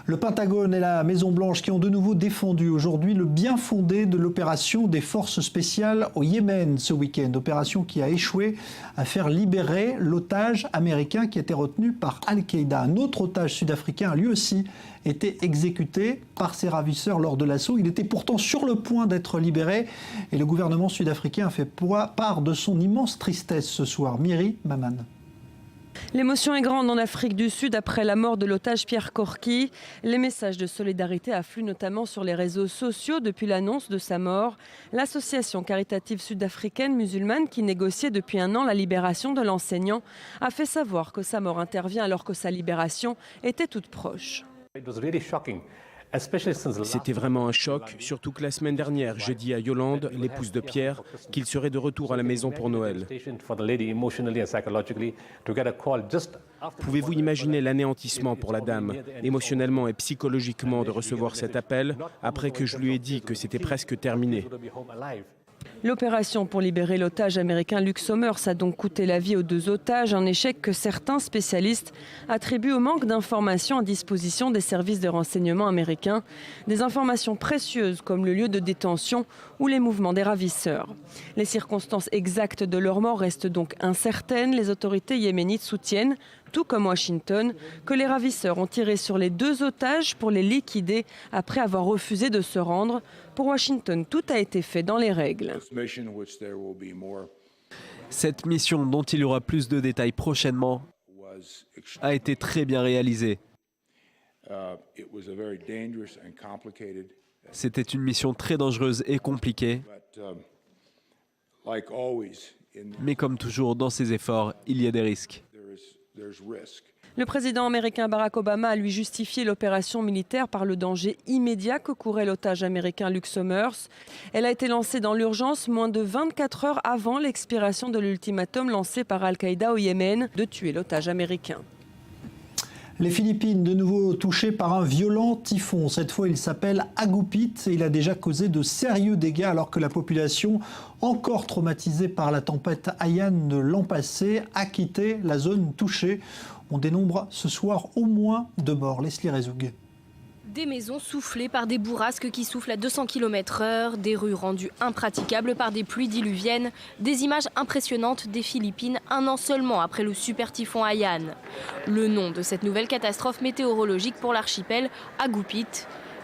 Le Pentagone et la Maison-Blanche qui ont de nouveau défendu aujourd'hui le bien fondé de l'opération des forces spéciales au Yémen ce week-end. Opération qui a échoué à faire libérer l'otage américain qui était retenu par Al-Qaïda. Un autre otage sud-africain a lui aussi été exécuté par ses ravisseurs lors de l'assaut. Il était pourtant sur le point d'être libéré et le gouvernement sud-africain a fait part de son immense tristesse ce soir. Myri Maman. L'émotion est grande en Afrique du Sud après la mort de l'otage Pierre Korki. Les messages de solidarité affluent notamment sur les réseaux sociaux depuis l'annonce de sa mort. L'association caritative sud-africaine musulmane qui négociait depuis un an la libération de l'enseignant a fait savoir que sa mort intervient alors que sa libération était toute proche. C'était vraiment un choc, surtout que la semaine dernière, j'ai dit à Yolande, l'épouse de Pierre, qu'il serait de retour à la maison pour Noël. Pouvez-vous imaginer l'anéantissement pour la dame, émotionnellement et psychologiquement, de recevoir cet appel, après que je lui ai dit que c'était presque terminé? L'opération pour libérer l'otage américain Luke Somers a donc coûté la vie aux 2 otages, un échec que certains spécialistes attribuent au manque d'informations à disposition des services de renseignement américains, des informations précieuses comme le lieu de détention ou les mouvements des ravisseurs. Les circonstances exactes de leur mort restent donc incertaines. Les autorités yéménites soutiennent, tout comme Washington, que les ravisseurs ont tiré sur les 2 otages pour les liquider après avoir refusé de se rendre. Pour Washington, tout a été fait dans les règles. Cette mission, dont il y aura plus de détails prochainement, a été très bien réalisée. C'était une mission très dangereuse et compliquée. Mais comme toujours dans ces efforts, il y a des risques. Le président américain Barack Obama a lui justifié l'opération militaire par le danger immédiat que courait l'otage américain Luke Somers. Elle a été lancée dans l'urgence moins de 24 heures avant l'expiration de l'ultimatum lancé par Al-Qaïda au Yémen de tuer l'otage américain. Les Philippines, de nouveau touchées par un violent typhon. Cette fois, il s'appelle Agupit et il a déjà causé de sérieux dégâts alors que la population, encore traumatisée par la tempête Haiyan de l'an passé, a quitté la zone touchée. On dénombre ce soir au moins 2 morts. Leslie Rezoug. Des maisons soufflées par des bourrasques qui soufflent à 200 km/h, des rues rendues impraticables par des pluies diluviennes, des images impressionnantes des Philippines un an seulement après le super typhon Haiyan. Le nom de cette nouvelle catastrophe météorologique pour l'archipel, Agupit.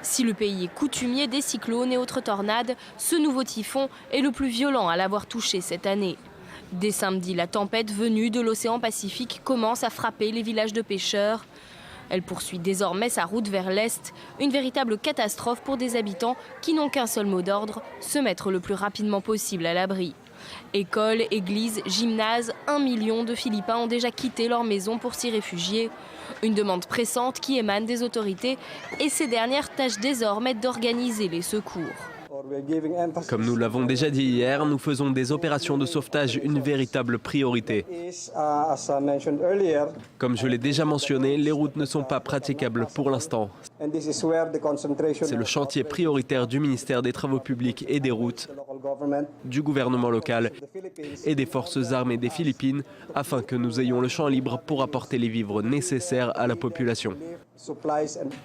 Si le pays est coutumier des cyclones et autres tornades, ce nouveau typhon est le plus violent à l'avoir touché cette année. Dès samedi, la tempête venue de l'océan Pacifique commence à frapper les villages de pêcheurs. Elle poursuit désormais sa route vers l'est, une véritable catastrophe pour des habitants qui n'ont qu'un seul mot d'ordre, se mettre le plus rapidement possible à l'abri. Écoles, églises, gymnases, 1 million de Philippins ont déjà quitté leur maison pour s'y réfugier. Une demande pressante qui émane des autorités et ces dernières tâchent désormais d'organiser les secours. Comme nous l'avons déjà dit hier, nous faisons des opérations de sauvetage une véritable priorité. Comme je l'ai déjà mentionné, les routes ne sont pas praticables pour l'instant. C'est le chantier prioritaire du ministère des Travaux publics et des routes, du gouvernement local et des forces armées des Philippines afin que nous ayons le champ libre pour apporter les vivres nécessaires à la population.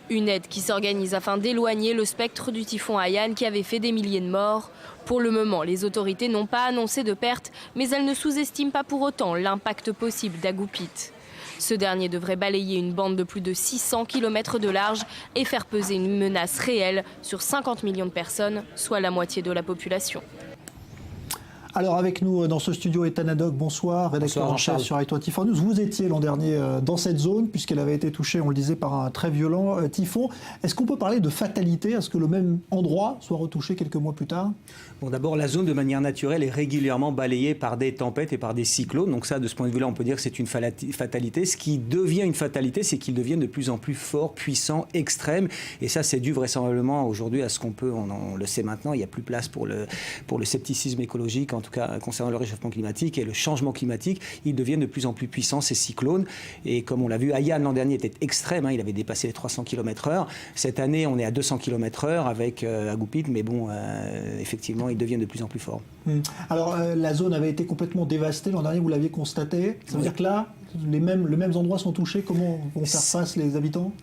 Une aide qui s'organise afin d'éloigner le spectre du typhon Haiyan qui avait fait des milliers de morts. Pour le moment, les autorités n'ont pas annoncé de pertes, mais elles ne sous-estiment pas pour autant l'impact possible d'Agupit. Ce dernier devrait balayer une bande de plus de 600 km de large et faire peser une menace réelle sur 50 millions de personnes, soit la moitié de la population. Alors avec nous dans ce studio, Ethan Haddock, bonsoir, rédacteur en chef sur i24 News. Vous étiez l'an dernier dans cette zone, puisqu'elle avait été touchée, on le disait, par un très violent typhon. Est-ce qu'on peut parler de fatalité? Est-ce que le même endroit soit retouché quelques mois plus tard? Bon, d'abord, la zone, de manière naturelle, est régulièrement balayée par des tempêtes et par des cyclones. Donc ça, de ce point de vue-là, on peut dire que c'est une fatalité. Ce qui devient une fatalité, c'est qu'ils deviennent de plus en plus forts, puissants, extrêmes. Et ça, c'est dû vraisemblablement aujourd'hui à ce qu'on le sait maintenant, il n'y a plus place pour le scepticisme écologique tout cas concernant le réchauffement climatique et le changement climatique, ils deviennent de plus en plus puissants, ces cyclones. Et comme on l'a vu, Haiyan l'an dernier était extrême, il avait dépassé les 300 km/h. Cette année, on est à 200 km/h avec Agupit, mais bon, effectivement, ils deviennent de plus en plus forts. Alors, la zone avait été complètement dévastée l'an dernier, vous l'aviez constaté. Ça veut dire que là, les mêmes endroits sont touchés. Comment vont faire face les habitants ?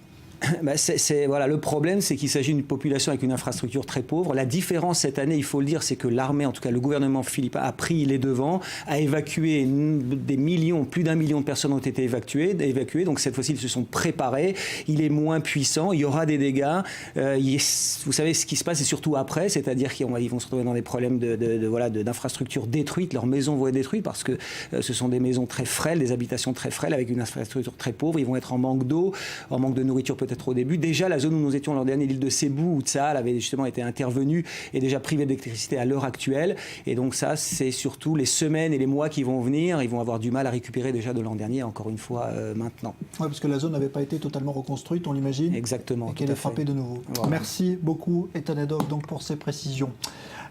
Voilà, le problème, c'est qu'il s'agit d'une population avec une infrastructure très pauvre. La différence cette année, il faut le dire, c'est que l'armée, en tout cas le gouvernement philippin, a pris les devants, a évacué des millions, plus d'1 million de personnes ont été évacuées. Donc cette fois-ci, ils se sont préparés. Il est moins puissant, il y aura des dégâts. Vous savez, ce qui se passe, et surtout après, c'est-à-dire qu'ils vont se retrouver dans des problèmes d'infrastructures détruites. Leurs maisons vont être détruites parce que ce sont des maisons très frêles, des habitations très frêles avec une infrastructure très pauvre. Ils vont être en manque d'eau, en manque de nourriture peut-être au début. Déjà, la zone où nous étions l'an dernier, l'île de Cebu, où Tsahal avait justement été intervenu, est déjà privée d'électricité à l'heure actuelle. Et donc ça, c'est surtout les semaines et les mois qui vont venir. Ils vont avoir du mal à récupérer déjà de l'an dernier, encore une fois, maintenant. Oui, parce que la zone n'avait pas été totalement reconstruite, on l'imagine. Exactement. Et qu'elle est frappée de nouveau. Voilà. Merci beaucoup, Ethan Haddock, donc, pour ces précisions.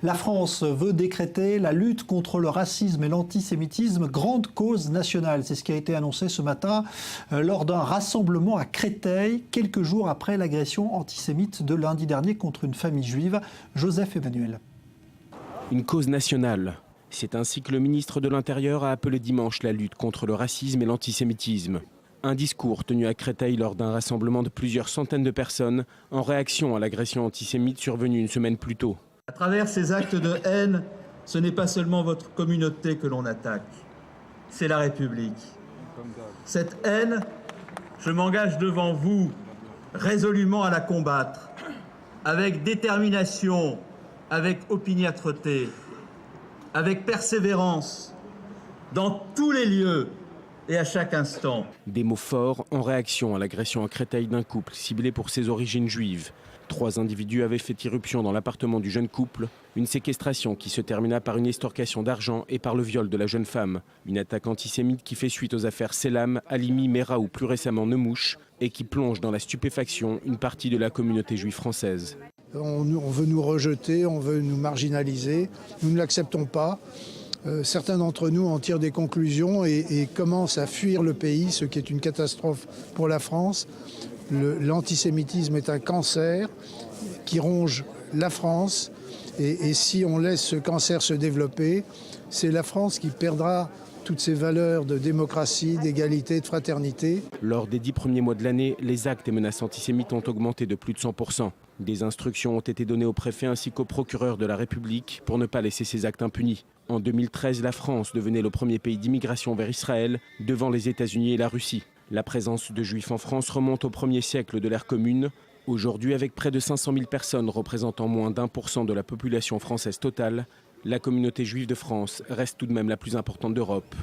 La France veut décréter la lutte contre le racisme et l'antisémitisme grande cause nationale. C'est ce qui a été annoncé ce matin lors d'un rassemblement à Créteil, quelques jours après l'agression antisémite de lundi dernier contre une famille juive. Joseph Emmanuel. Une cause nationale. C'est ainsi que le ministre de l'Intérieur a appelé dimanche la lutte contre le racisme et l'antisémitisme. Un discours tenu à Créteil lors d'un rassemblement de plusieurs centaines de personnes en réaction à l'agression antisémite survenue une semaine plus tôt. À travers ces actes de haine, ce n'est pas seulement votre communauté que l'on attaque, c'est la République. Cette haine, je m'engage devant vous résolument à la combattre, avec détermination, avec opiniâtreté, avec persévérance, dans tous les lieux et à chaque instant. Des mots forts en réaction à l'agression à Créteil d'un couple ciblé pour ses origines juives. 3 individus avaient fait irruption dans l'appartement du jeune couple, une séquestration qui se termina par une extorcation d'argent et par le viol de la jeune femme. Une attaque antisémite qui fait suite aux affaires Selam, Halimi, Mera ou plus récemment Nemouche et qui plonge dans la stupéfaction une partie de la communauté juive française. On veut nous rejeter, on veut nous marginaliser, nous ne l'acceptons pas. Certains d'entre nous en tirent des conclusions et commencent à fuir le pays, ce qui est une catastrophe pour la France. L'antisémitisme est un cancer qui ronge la France et si on laisse ce cancer se développer, c'est la France qui perdra toutes ces valeurs de démocratie, d'égalité, de fraternité. Lors des 10 premiers mois de l'année, les actes et menaces antisémites ont augmenté de plus de 100%. Des instructions ont été données au préfet ainsi qu'au procureur de la République pour ne pas laisser ces actes impunis. En 2013, la France devenait le premier pays d'immigration vers Israël, devant les États-Unis et la Russie. La présence de Juifs en France remonte au 1er siècle de l'ère commune. Aujourd'hui, avec près de 500 000 personnes représentant moins d'1% de la population française totale, la communauté juive de France reste tout de même la plus importante d'Europe.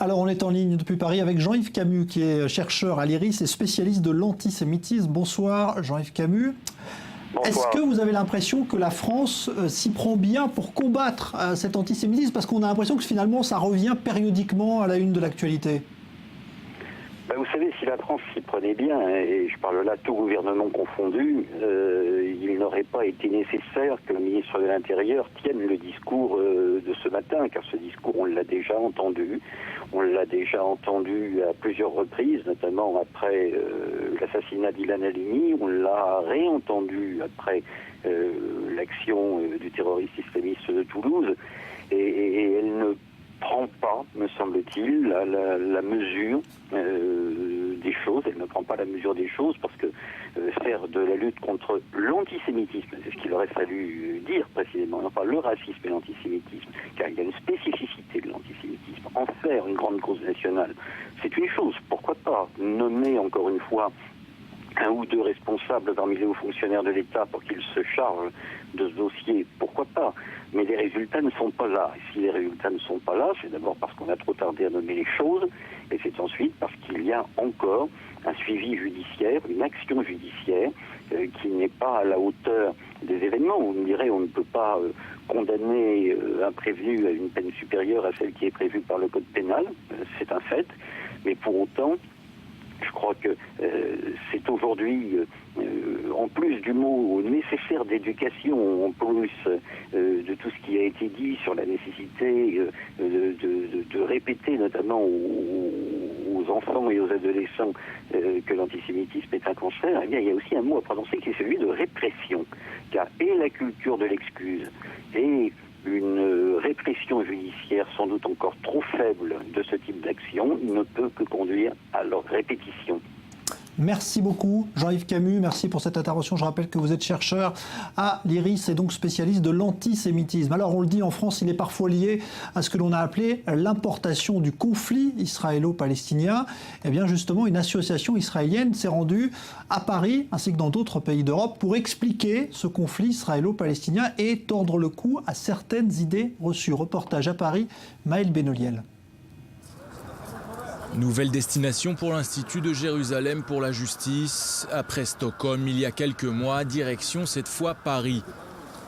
Alors on est en ligne depuis Paris avec Jean-Yves Camus qui est chercheur à l'IRIS et spécialiste de l'antisémitisme. Bonsoir Jean-Yves Camus. Bonsoir. Est-ce que vous avez l'impression que la France s'y prend bien pour combattre cet antisémitisme? Parce qu'on a l'impression que finalement ça revient périodiquement à la une de l'actualité. Vous savez, si la France s'y prenait bien, et je parle là tout gouvernement confondu, il n'aurait pas été nécessaire que le ministre de l'Intérieur tienne le discours de ce matin, car ce discours, on l'a déjà entendu. On l'a déjà entendu à plusieurs reprises, notamment après l'assassinat d'Ilan Halimi. On l'a réentendu après l'action du terroriste islamiste de Toulouse. Et elle ne prend pas, me semble-t-il, la mesure des choses. Elle ne prend pas la mesure des choses parce que faire de la lutte contre l'antisémitisme, c'est ce qu'il aurait fallu dire précisément, enfin le racisme et l'antisémitisme, car il y a une spécificité de l'antisémitisme. En faire une grande cause nationale, c'est une chose. Pourquoi pas nommer encore une fois un ou deux responsables parmi les hauts fonctionnaires de l'État pour qu'ils se chargent de ce dossier, pourquoi pas? Mais les résultats ne sont pas là. Et si les résultats ne sont pas là, c'est d'abord parce qu'on a trop tardé à nommer les choses, et c'est ensuite parce qu'il y a encore un suivi judiciaire, une action judiciaire qui n'est pas à la hauteur des événements. Vous me direz, on ne peut pas condamner un prévenu à une peine supérieure à celle qui est prévue par le code pénal, c'est un fait, mais pour autant, je crois que c'est aujourd'hui, en plus du mot nécessaire d'éducation, en plus de tout ce qui a été dit sur la nécessité de répéter, notamment aux enfants et aux adolescents, que l'antisémitisme est un cancer, eh bien, il y a aussi un mot à prononcer qui est celui de répression. Car et la culture de l'excuse et une répression judiciaire sans doute encore trop faible de ce type d'action ne peut que conduire à leur répétition. Merci beaucoup Jean-Yves Camus, merci pour cette intervention. Je rappelle que vous êtes chercheur à l'IRIS et donc spécialiste de l'antisémitisme. Alors on le dit, en France, il est parfois lié à ce que l'on a appelé l'importation du conflit israélo-palestinien. Eh bien justement, une association israélienne s'est rendue à Paris ainsi que dans d'autres pays d'Europe pour expliquer ce conflit israélo-palestinien et tordre le cou à certaines idées reçues. Reportage à Paris, Maël Benoliel. Nouvelle destination pour l'Institut de Jérusalem pour la justice. Après Stockholm, il y a quelques mois, direction cette fois Paris.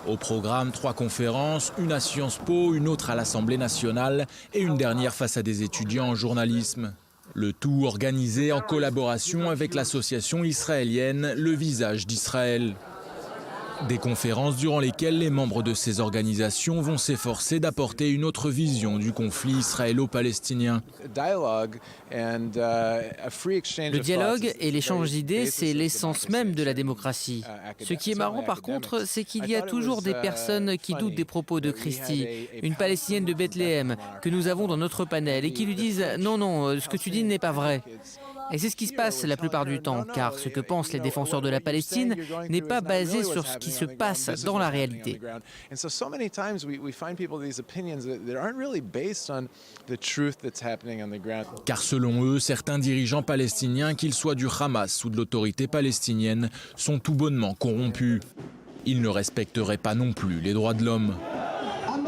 Au programme, 3 conférences, une à Sciences Po, une autre à l'Assemblée nationale et une dernière face à des étudiants en journalisme. Le tout organisé en collaboration avec l'association israélienne Le Visage d'Israël. Des conférences durant lesquelles les membres de ces organisations vont s'efforcer d'apporter une autre vision du conflit israélo-palestinien. Le dialogue et l'échange d'idées, c'est l'essence même de la démocratie. Ce qui est marrant par contre, c'est qu'il y a toujours des personnes qui doutent des propos de Christie, une Palestinienne de Bethléem, que nous avons dans notre panel, et qui lui disent « Non, non, ce que tu dis n'est pas vrai ». Et c'est ce qui se passe la plupart du temps, car ce que pensent les défenseurs de la Palestine n'est pas basé sur ce qui se passe dans la réalité. Car selon eux, certains dirigeants palestiniens, qu'ils soient du Hamas ou de l'autorité palestinienne, sont tout bonnement corrompus. Ils ne respecteraient pas non plus les droits de l'homme.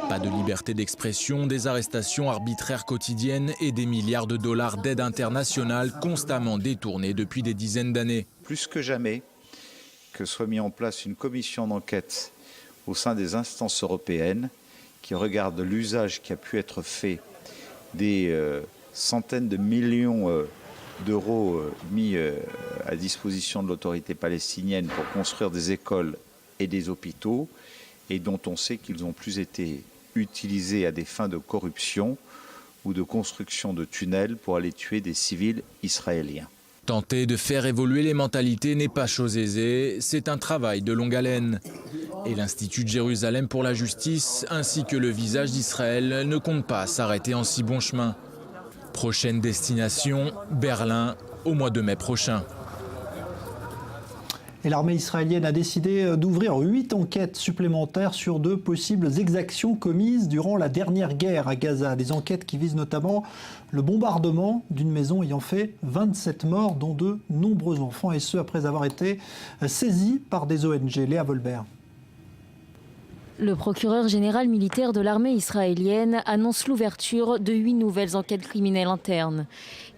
Pas de liberté d'expression, des arrestations arbitraires quotidiennes et des milliards de dollars d'aide internationale constamment détournés depuis des dizaines d'années. Plus que jamais, que soit mis en place une commission d'enquête au sein des instances européennes qui regarde l'usage qui a pu être fait des centaines de millions d'euros mis à disposition de l'autorité palestinienne pour construire des écoles et des hôpitaux, et dont on sait qu'ils ont plus été utilisés à des fins de corruption ou de construction de tunnels pour aller tuer des civils israéliens. Tenter de faire évoluer les mentalités n'est pas chose aisée, c'est un travail de longue haleine. Et l'Institut de Jérusalem pour la justice, ainsi que le Visage d'Israël, ne comptent pas s'arrêter en si bon chemin. Prochaine destination, Berlin, au mois de mai prochain. Et l'armée israélienne a décidé d'ouvrir 8 enquêtes supplémentaires sur de possibles exactions commises durant la dernière guerre à Gaza. Des enquêtes qui visent notamment le bombardement d'une maison ayant fait 27 morts, dont de nombreux enfants, et ce après avoir été saisis par des ONG. Léa Volbert. Le procureur général militaire de l'armée israélienne annonce l'ouverture de 8 nouvelles enquêtes criminelles internes.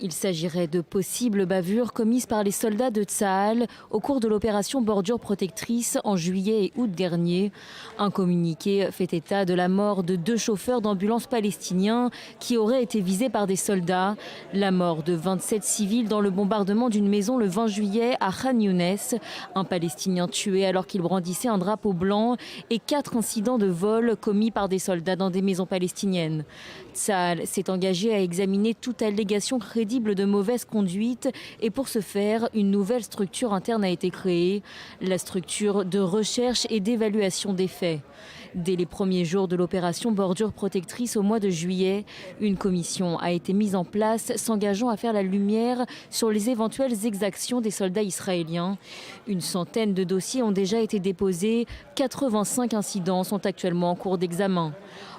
Il s'agirait de possibles bavures commises par les soldats de Tsahal au cours de l'opération Bordure Protectrice en juillet et août dernier. Un communiqué fait état de la mort de 2 chauffeurs d'ambulance palestiniens qui auraient été visés par des soldats, la mort de 27 civils dans le bombardement d'une maison le 20 juillet à Khan Younes, un Palestinien tué alors qu'il brandissait un drapeau blanc, et 4 incidents de vol commis par des soldats dans des maisons palestiniennes. Tsahal s'est engagé à examiner toute allégation crédible de mauvaise conduite, et pour ce faire, une nouvelle structure interne a été créée, la structure de recherche et d'évaluation des faits. Dès les premiers jours de l'opération Bordure Protectrice au mois de juillet, une commission a été mise en place s'engageant à faire la lumière sur les éventuelles exactions des soldats israéliens. Une centaine de dossiers ont déjà été déposés, 85 incidents sont actuellement en cours d'examen.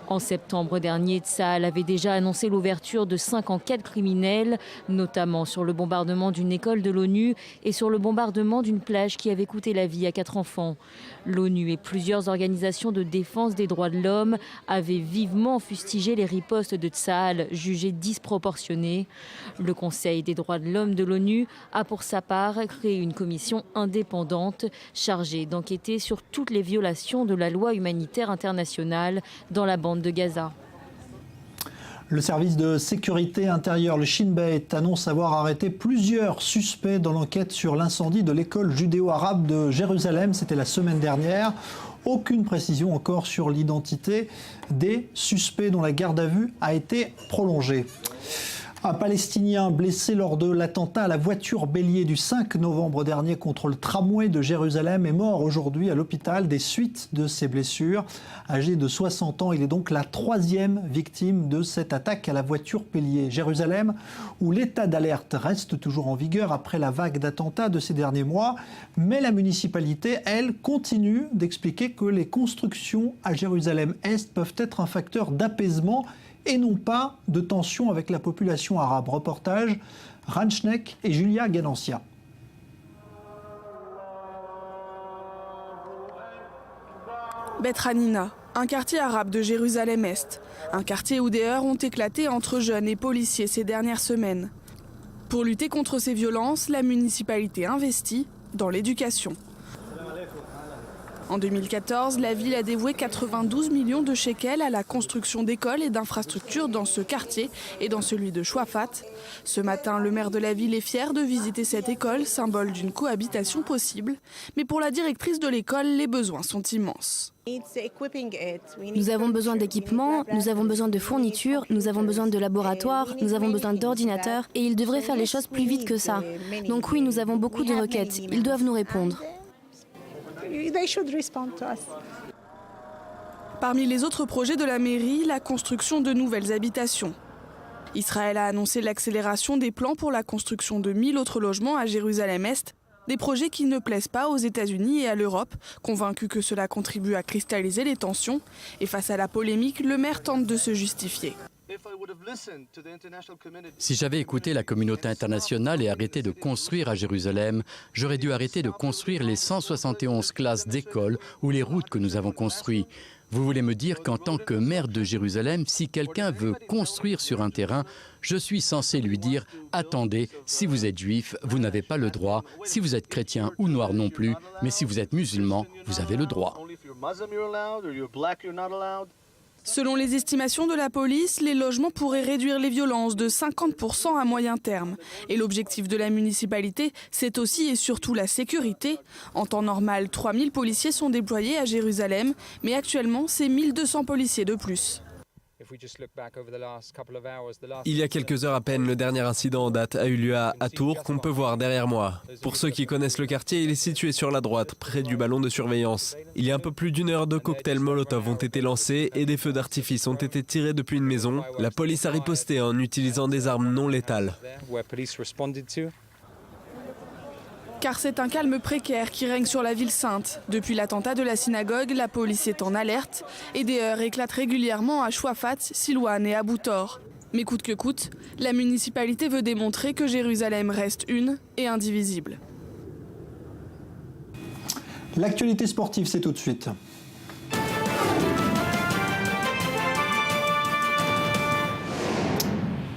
En septembre dernier, Tsahal avait déjà annoncé l'ouverture de 5 enquêtes criminelles, notamment sur le bombardement d'une école de l'ONU et sur le bombardement d'une plage qui avait coûté la vie à 4 enfants. L'ONU et plusieurs organisations de défense des droits de l'homme avaient vivement fustigé les ripostes de Tsahal, jugées disproportionnées. Le Conseil des droits de l'homme de l'ONU a pour sa part créé une commission indépendante chargée d'enquêter sur toutes les violations de la loi humanitaire internationale dans la bande de Gaza. Le service de sécurité intérieure, le Shin Bet, annonce avoir arrêté plusieurs suspects dans l'enquête sur l'incendie de l'école judéo-arabe de Jérusalem. C'était la semaine dernière. Aucune précision encore sur l'identité des suspects dont la garde à vue a été prolongée. Un Palestinien blessé lors de l'attentat à la voiture bélier du 5 novembre dernier contre le tramway de Jérusalem est mort aujourd'hui à l'hôpital des suites de ses blessures. Âgé de 60 ans, il est donc la 3e victime de cette attaque à la voiture bélier. Jérusalem, où l'état d'alerte reste toujours en vigueur après la vague d'attentats de ces derniers mois. Mais la municipalité, elle, continue d'expliquer que les constructions à Jérusalem-Est peuvent être un facteur d'apaisement et non pas de tension avec la population arabe. Reportage Ran Schneck et Julia Ganancia. Bet Hanina, un quartier arabe de Jérusalem-Est. Un quartier où des heurts ont éclaté entre jeunes et policiers ces dernières semaines. Pour lutter contre ces violences, la municipalité investit dans l'éducation. En 2014, la ville a dévoué 92 millions de shekels à la construction d'écoles et d'infrastructures dans ce quartier et dans celui de Chouafat. Ce matin, le maire de la ville est fier de visiter cette école, symbole d'une cohabitation possible. Mais pour la directrice de l'école, les besoins sont immenses. Nous avons besoin d'équipements, nous avons besoin de fournitures, nous avons besoin de laboratoires, nous avons besoin d'ordinateurs et ils devraient faire les choses plus vite que ça. Donc oui, nous avons beaucoup de requêtes, ils doivent nous répondre. Parmi les autres projets de la mairie, la construction de nouvelles habitations. Israël a annoncé l'accélération des plans pour la construction de 1000 autres logements à Jérusalem-Est, des projets qui ne plaisent pas aux États-Unis et à l'Europe, convaincus que cela contribue à cristalliser les tensions. Et face à la polémique, le maire tente de se justifier. Si j'avais écouté la communauté internationale et arrêté de construire à Jérusalem, j'aurais dû arrêter de construire les 171 classes d'école ou les routes que nous avons construites. Vous voulez me dire qu'en tant que maire de Jérusalem, si quelqu'un veut construire sur un terrain, je suis censé lui dire « Attendez, si vous êtes juif, vous n'avez pas le droit, si vous êtes chrétien ou noir non plus, mais si vous êtes musulman, vous avez le droit. » Selon les estimations de la police, les logements pourraient réduire les violences de 50% à moyen terme. Et l'objectif de la municipalité, c'est aussi et surtout la sécurité. En temps normal, 3000 policiers sont déployés à Jérusalem, mais actuellement, c'est 1200 policiers de plus. Il y a quelques heures à peine, le dernier incident en date a eu lieu à Tours, qu'on peut voir derrière moi. Pour ceux qui connaissent le quartier, il est situé sur la droite, près du ballon de surveillance. Il y a un peu plus d'1 heure, de cocktails Molotov ont été lancés et des feux d'artifice ont été tirés depuis une maison. La police a riposté en utilisant des armes non létales. Car c'est un calme précaire qui règne sur la ville sainte. Depuis l'attentat de la synagogue, la police est en alerte et des heurts éclatent régulièrement à Chouafat, Silouane et Abou Tor. Mais coûte que coûte, la municipalité veut démontrer que Jérusalem reste une et indivisible. L'actualité sportive, c'est tout de suite.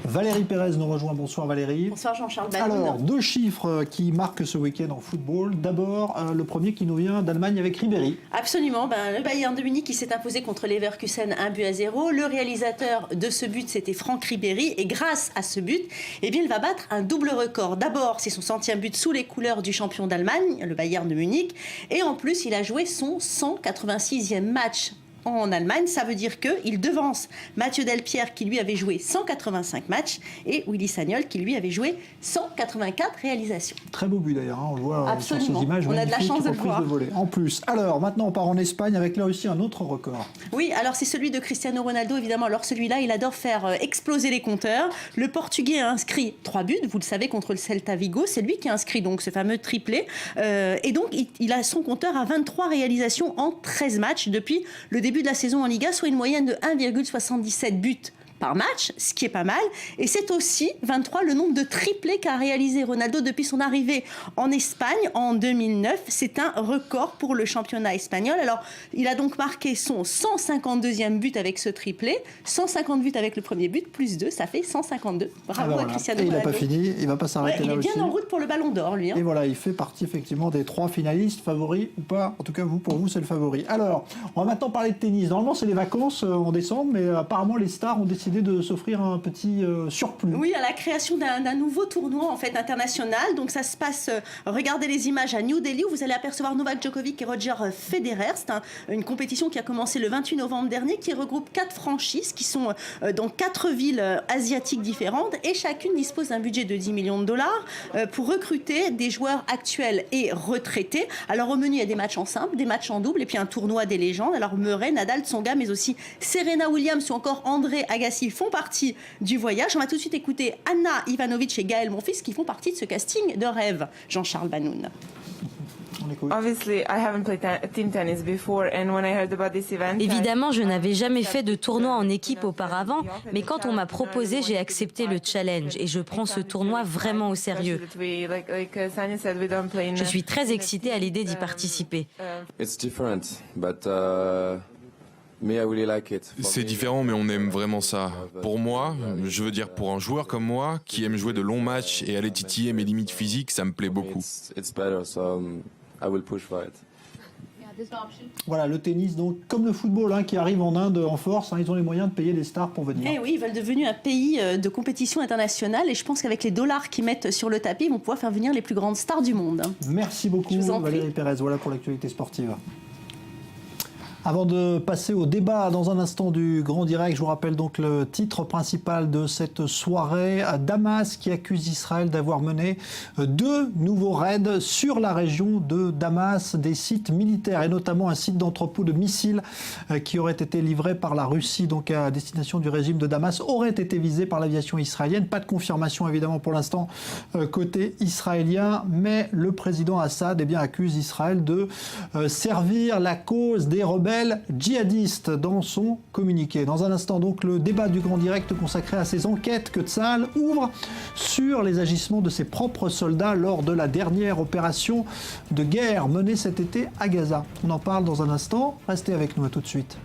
Valérie Pérez nous rejoint. Bonsoir Valérie. Bonsoir Jean-Charles. Alors, 2 chiffres qui marquent ce week-end en football. D'abord, le premier qui nous vient d'Allemagne avec Ribéry. Absolument. Le Bayern de Munich qui s'est imposé contre Leverkusen 1-0. Le réalisateur de ce but, c'était Franck Ribéry. Et grâce à ce but, il va battre un double record. D'abord, c'est son 100e but sous les couleurs du champion d'Allemagne, le Bayern de Munich. Et en plus, il a joué son 186e match en Allemagne. Ça veut dire qu'il devance Mathieu Delpierre qui lui avait joué 185 matchs et Willy Sagnol qui lui avait joué 184 réalisations. Très beau but d'ailleurs, on le voit sur ces images. On a de la chance de le voir. En plus. Alors maintenant on part en Espagne avec là aussi un autre record. Oui, alors c'est celui de Cristiano Ronaldo évidemment. Alors celui-là, il adore faire exploser les compteurs. Le Portugais a inscrit 3 buts, vous le savez, contre le Celta Vigo. C'est lui qui a inscrit donc ce fameux triplé. Et donc il a son compteur à 23 réalisations en 13 matchs depuis le début de la saison en Liga, soit une moyenne de 1,77 buts par match, ce qui est pas mal. Et c'est aussi 23 le nombre de triplés qu'a réalisé Ronaldo depuis son arrivée en Espagne en 2009. C'est un record pour le championnat espagnol. Alors, il a donc marqué son 152e but avec ce triplé, 150 buts avec le premier but, plus 2, ça fait 152. Bravo à Cristiano Ronaldo. Et il n'a pas fini, il ne va pas s'arrêter là aussi. Il est bien en route pour le Ballon d'Or, lui. Et voilà, il fait partie effectivement des 3 finalistes, favoris ou pas. En tout cas, pour vous, c'est le favori. Alors, on va maintenant parler de tennis. Normalement, c'est les vacances en décembre, mais apparemment, les stars ont décidé décidé de s'offrir un petit surplus. Oui, à la création d'un nouveau tournoi en fait international. Donc ça se passe, regardez les images à New Delhi où vous allez apercevoir Novak Djokovic et Roger Federer. C'est une compétition qui a commencé le 28 novembre dernier, qui regroupe 4 franchises qui sont dans 4 villes asiatiques différentes et chacune dispose d'un budget de 10 millions de dollars pour recruter des joueurs actuels et retraités. Alors au menu, il y a des matchs en simple, des matchs en double et puis un tournoi des légendes. Alors Murray, Nadal, Tsonga, mais aussi Serena Williams ou encore André Agassi font partie du voyage. On va tout de suite écouter Anna Ivanovic et Gaël Monfils qui font partie de ce casting de rêve. Jean-Charles Banoun. Évidemment, je n'avais jamais fait de tournoi en équipe auparavant, mais quand on m'a proposé, j'ai accepté le challenge et je prends ce tournoi vraiment au sérieux. Je suis très excitée à l'idée d'y participer. C'est différent, mais on aime vraiment ça. Pour moi, je veux dire pour un joueur comme moi, qui aime jouer de longs matchs et aller titiller mes limites physiques, ça me plaît beaucoup. Voilà, le tennis, donc comme le football qui arrive en Inde en force, ils ont les moyens de payer des stars pour venir. Eh oui, ils veulent devenir un pays de compétition internationale et je pense qu'avec les dollars qu'ils mettent sur le tapis, ils vont pouvoir faire venir les plus grandes stars du monde. Merci beaucoup Valérie Pérez, voilà pour l'actualité sportive. Avant de passer au débat dans un instant du Grand Direct, je vous rappelle donc le titre principal de cette soirée. Damas qui accuse Israël d'avoir mené 2 nouveaux raids sur la région de Damas, des sites militaires et notamment un site d'entrepôt de missiles qui aurait été livré par la Russie donc à destination du régime de Damas, aurait été visé par l'aviation israélienne. Pas de confirmation évidemment pour l'instant côté israélien, mais le président Assad accuse Israël de servir la cause des rebelles djihadiste dans son communiqué. Dans un instant, donc, le débat du Grand Direct consacré à ces enquêtes que Tsahal ouvre sur les agissements de ses propres soldats lors de la dernière opération de guerre menée cet été à Gaza. On en parle dans un instant. Restez avec nous, à tout de suite.